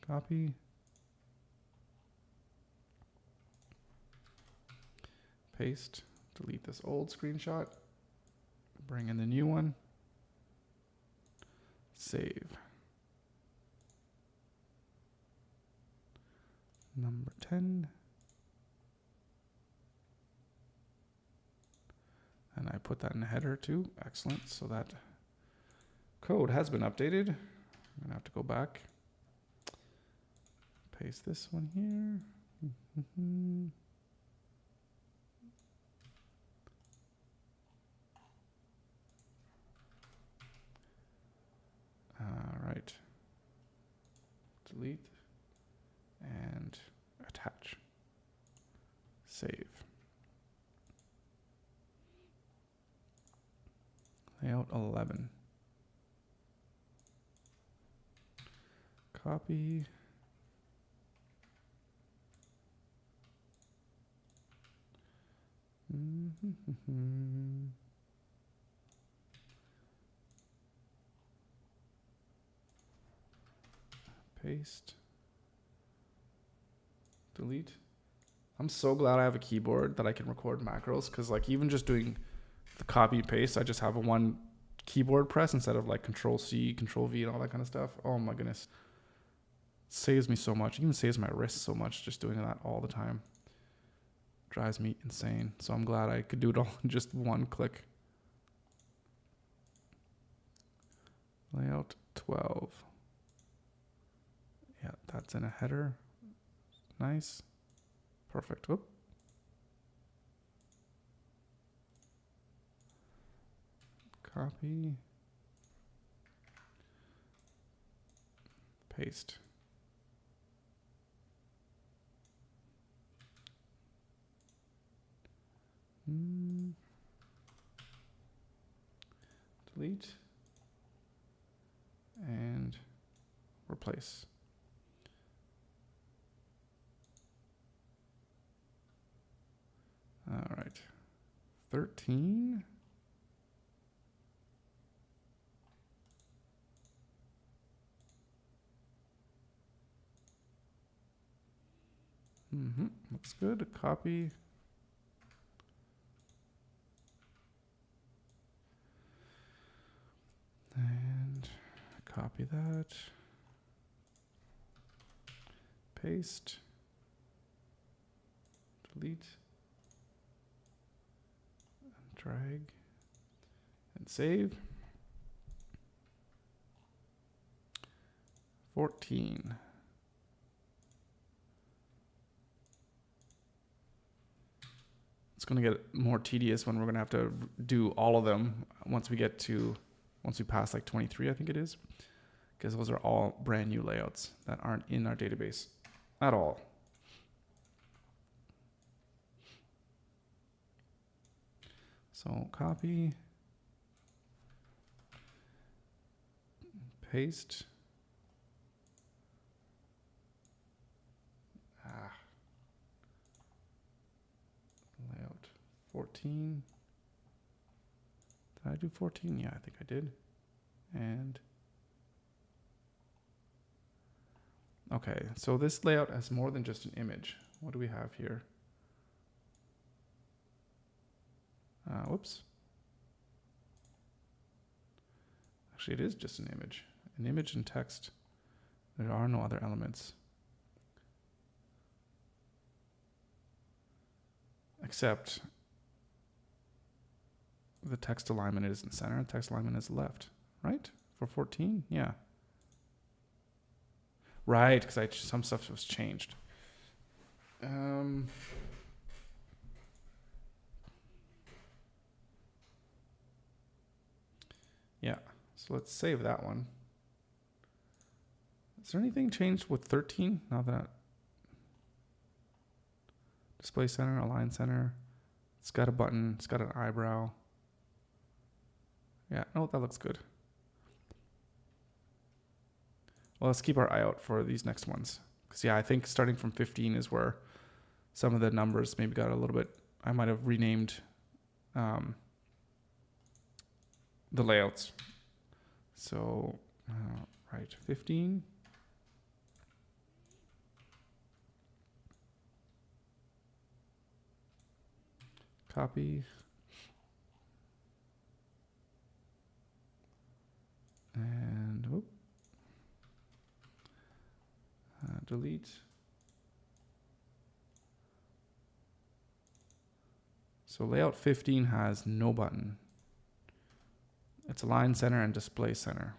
copy. Paste, delete this old screenshot, bring in the new one, save. Number 10. And I put that in the header too. Excellent. So that code has been updated. I'm going to have to go back. Paste this one here. All right. Delete and attach. Save. Layout 11. Copy. Paste. Delete. I'm so glad I have a keyboard that I can record macros, because like even just doing the copy paste, I just have a one keyboard press instead of like Control C, Control V and all that kind of stuff. Oh my goodness. It saves me so much. It even saves my wrist so much just doing that all the time. Drives me insane. So I'm glad I could do it all in just one click. Layout 12. Yeah, that's in a header. Nice. Perfect. Whoop. Copy. Paste. Delete. And replace. All right. 13. Looks good. Copy. And copy that. Paste. Delete. Drag. And save. 14. It's going to get more tedious when we're going to have to do all of them once we pass like 23, I think it is, because those are all brand new layouts that aren't in our database at all. So copy, paste, 14. Did I do 14? Yeah, I think I did. And okay, so this layout has more than just an image. What do we have here? Whoops. Actually, it is just an image. An image and text. There are no other elements. Except the text alignment is in center and text alignment is left, right? For 14? Yeah. Right, because some stuff was changed. Yeah, so let's save that one. Is there anything changed with 13? Now that display center, align center. It's got a button. It's got an eyebrow. Yeah, no, that looks good. Well, let's keep our eye out for these next ones. Because, yeah, I think starting from 15 is where some of the numbers maybe got a little bit... I might have renamed the layouts. So, right, 15. Copy. And delete. So layout 15 has no button. It's align center and display center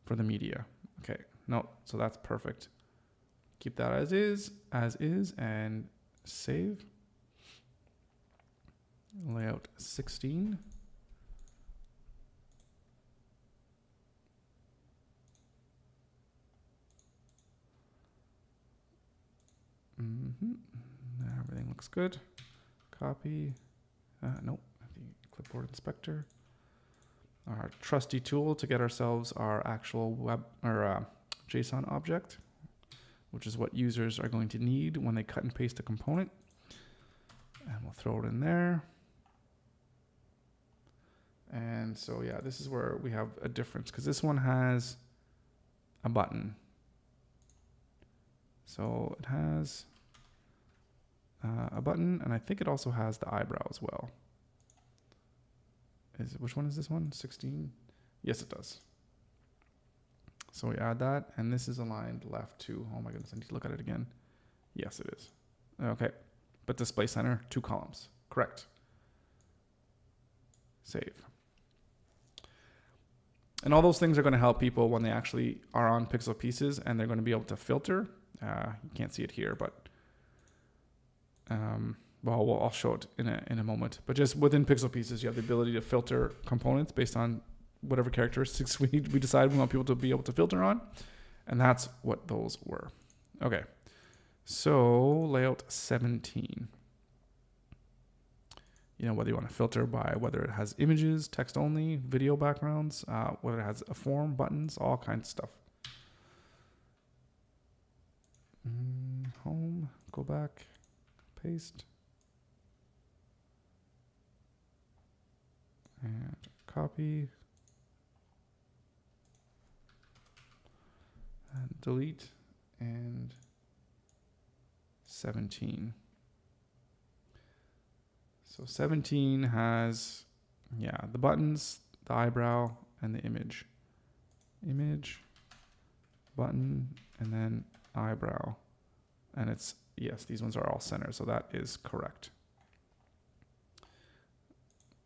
for the media. Okay, no, so that's perfect. Keep that as is, and save. Layout 16. Everything looks good. Copy. Nope. The clipboard inspector. Our trusty tool to get ourselves our actual web or JSON object, which is what users are going to need when they cut and paste a component. And we'll throw it in there. And so, yeah, this is where we have a difference because this one has a button. So it has a button, and I think it also has the eyebrow as well. Which one is this one? 16? Yes, it does. So we add that, and this is aligned left to, oh my goodness, I need to look at it again. Yes, it is. Okay, but display center, 2 columns. Correct. Save. And all those things are going to help people when they actually are on Piixel pieces, and they're going to be able to filter. You can't see it here, but well, I'll show it in a moment. But just within Piixel pieces, you have the ability to filter components based on whatever characteristics we decide we want people to be able to filter on, and that's what those were. Okay, so layout 17. You know, whether you want to filter by whether it has images, text only, video backgrounds, whether it has a form, buttons, all kinds of stuff. Home, go back, paste, and copy, and delete, and 17. So 17 has, yeah, the buttons, the eyebrow, and the image. Image, button, and then eyebrow. And it's, yes, these ones are all center, so that is correct.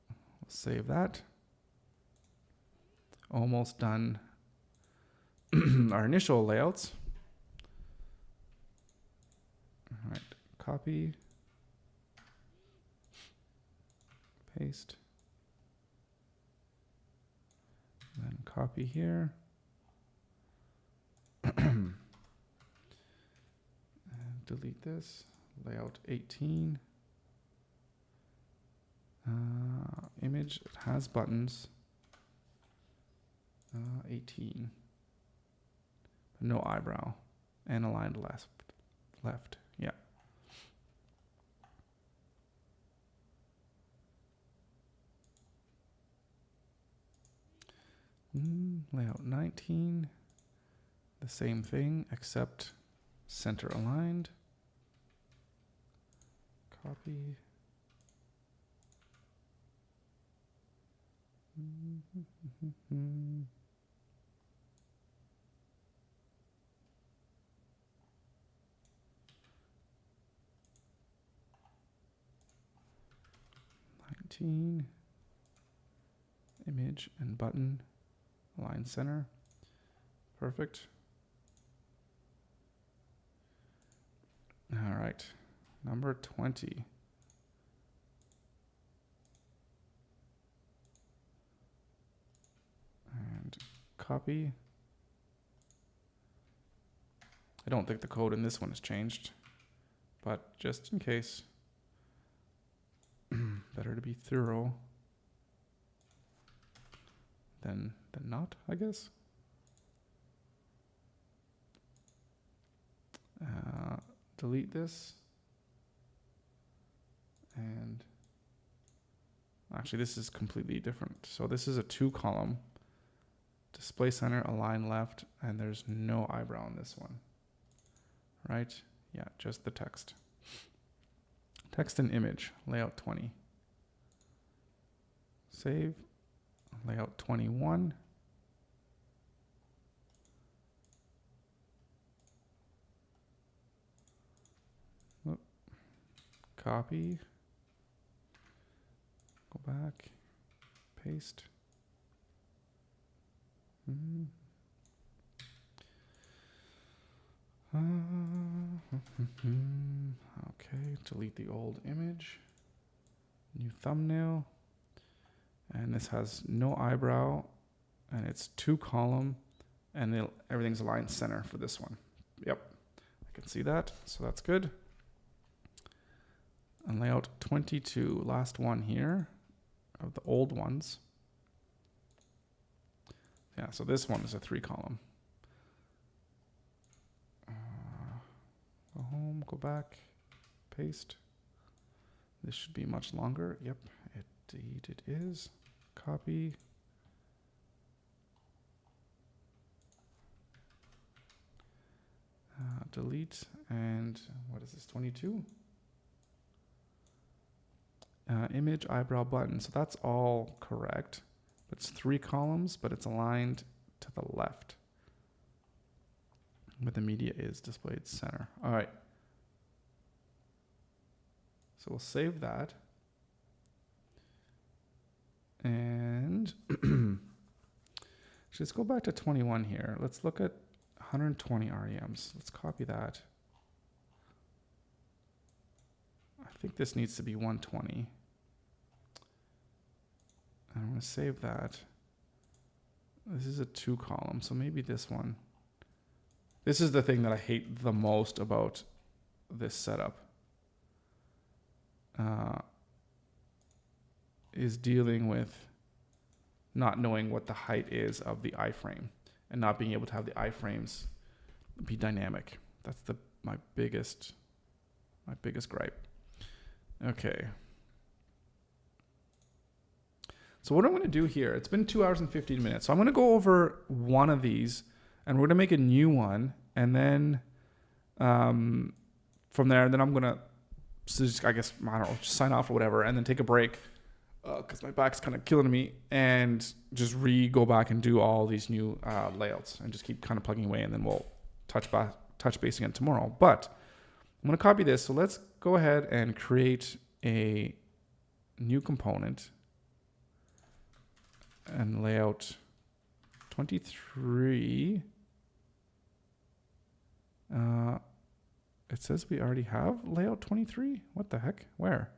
We'll save that. Almost done our initial layouts. All right, copy. Paste. And then copy here. And delete this. Layout 18. Image, it has buttons. 18. But no eyebrow. And aligned left. Yeah. Layout 19. The same thing, except center aligned. Copy. Mm-hmm. 19. Image and button. Align center. Perfect. All right. Number 20. And copy. I don't think the code in this one has changed, but just in case, better to be thorough than not, I guess. Delete this. And actually, this is completely different. So this is a 2-column. Display center, align left, and there's no eyebrow on this one. Right? Yeah, just the text. Text and image, layout 20. Save, layout 21. Whoop. Copy. Go back, paste. Okay, delete the old image. New thumbnail. And this has no eyebrow, and it's 2-column, and everything's aligned center for this one. Yep, I can see that, so that's good. And layout 22, last one here of the old ones. Yeah, so this one is a 3-column. Go home, go back, paste. This should be much longer. Yep, indeed it is. Copy. Delete, and what is this, 22? Image, eyebrow, button. So that's all correct. It's 3 columns, but it's aligned to the left. Where the media is displayed center. All right. So we'll save that. And let's go back to 21 here. Let's look at 120 REMs. Let's copy that. I think this needs to be 120. I'm going to save that. This is a 2-column, so maybe this one. This is the thing that I hate the most about this setup. Is dealing with not knowing what the height is of the iframe and not being able to have the iframes be dynamic. That's my biggest gripe. Okay. So what I'm going to do here, it's been 2 hours and 15 minutes. So I'm going to go over one of these, and we're going to make a new one, and then from there, then I'm going to, I guess, I don't know, just sign off or whatever, and then take a break because my back's kind of killing me, and just go back and do all these new layouts and just keep kind of plugging away, and then we'll touch base again tomorrow. But I'm going to copy this. So let's go ahead and create a new component and layout 23. It says we already have layout 23. What the heck? Where?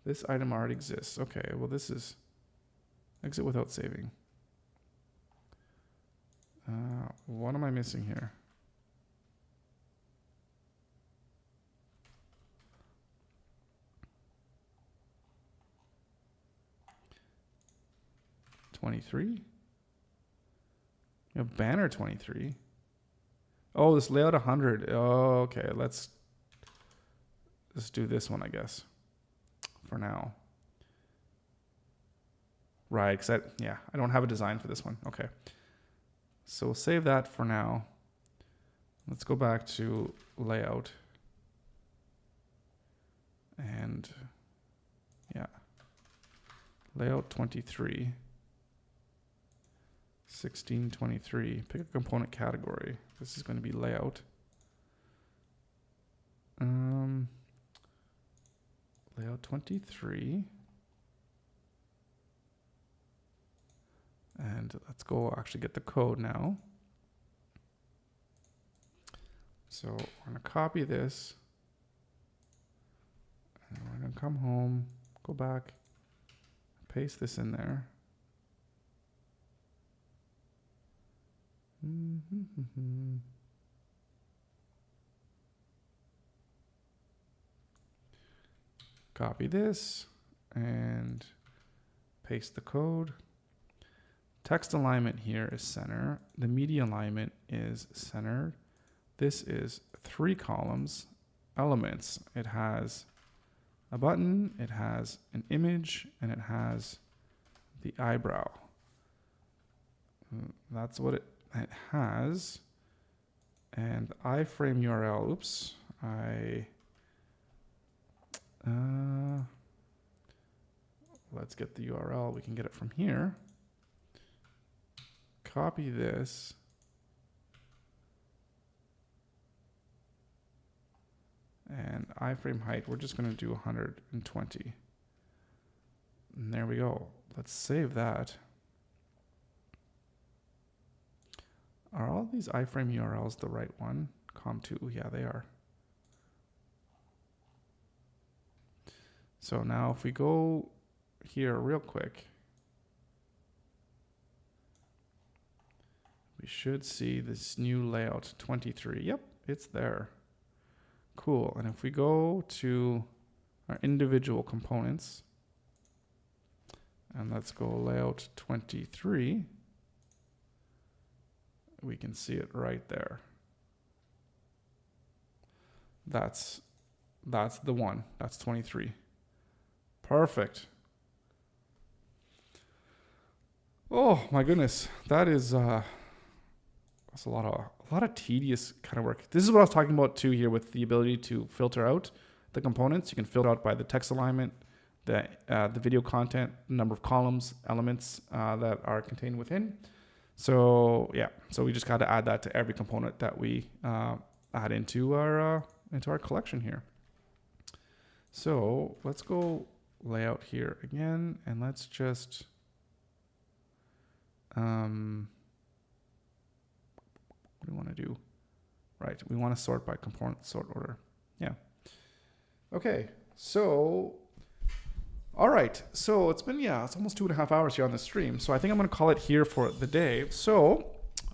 This item already exists. Okay, well this is exit without saving. What am I missing here? $23. You have banner 23. Oh, this layout 100. Oh, okay. Let's do this one, I guess. for now. Right, because I don't have a design for this one. Okay. So we'll save that for now. Let's go back to layout. And yeah, layout 23. 1623. Pick a component category. This is going to be layout. Layout 23. And let's go actually get the code now. So we're going to copy this. And we're going to come home, go back, paste this in there. Copy this and paste the code. Text alignment here is center. The media alignment is centered. This is 3 columns. Elements, it has a button, it has an image, and it has the eyebrow. That's what it has. And the iframe URL, oops, let's get the URL. We can get it from here. Copy this. And iframe height, we're just going to do 120. And there we go. Let's save that. Are all these iframe URLs the right one? Com2, yeah, they are. So now if we go here real quick, we should see this new layout 23. Yep, it's there. Cool. And if we go to our individual components, and let's go layout 23, we can see it right there. That's the one. That's 23. Perfect. Oh my goodness, that is that's a lot of tedious kind of work. This is what I was talking about too here with the ability to filter out the components. You can filter out by the text alignment, the video content, number of columns, elements that are contained within. So yeah, so we just got to add that to every component that we add into our collection here. So let's go layout here again, and let's just what do we want to do? Right, we want to sort by component sort order. Yeah. Okay, so all right, so it's been, it's almost 2.5 hours here on the stream. So I think I'm going to call it here for the day. So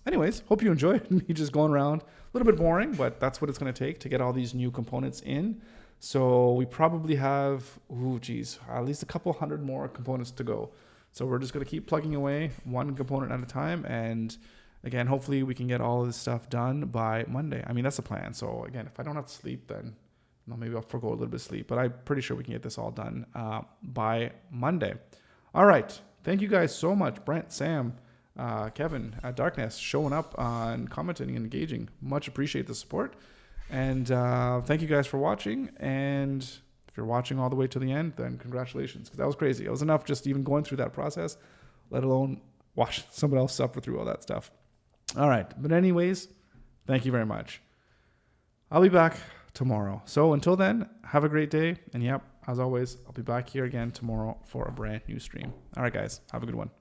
anyways, hope you enjoyed me just going around. A little bit boring, but that's what it's going to take to get all these new components in. So we probably have, at least a couple hundred more components to go. So we're just going to keep plugging away one component at a time. And again, hopefully we can get all of this stuff done by Monday. I mean, that's the plan. So again, if I don't have to sleep, then maybe I'll forgo a little bit of sleep, but I'm pretty sure we can get this all done by Monday. All right. Thank you guys so much. Brent, Sam, Kevin at Darkness showing up and commenting and engaging. Much appreciate the support. And thank you guys for watching. And if you're watching all the way to the end, then congratulations, because that was crazy. It was enough just even going through that process, let alone watch someone else suffer through all that stuff. All right. But anyways, thank you very much. I'll be back tomorrow. So until then, have a great day. And yep, as always, I'll be back here again tomorrow for a brand new stream. All right, guys, have a good one.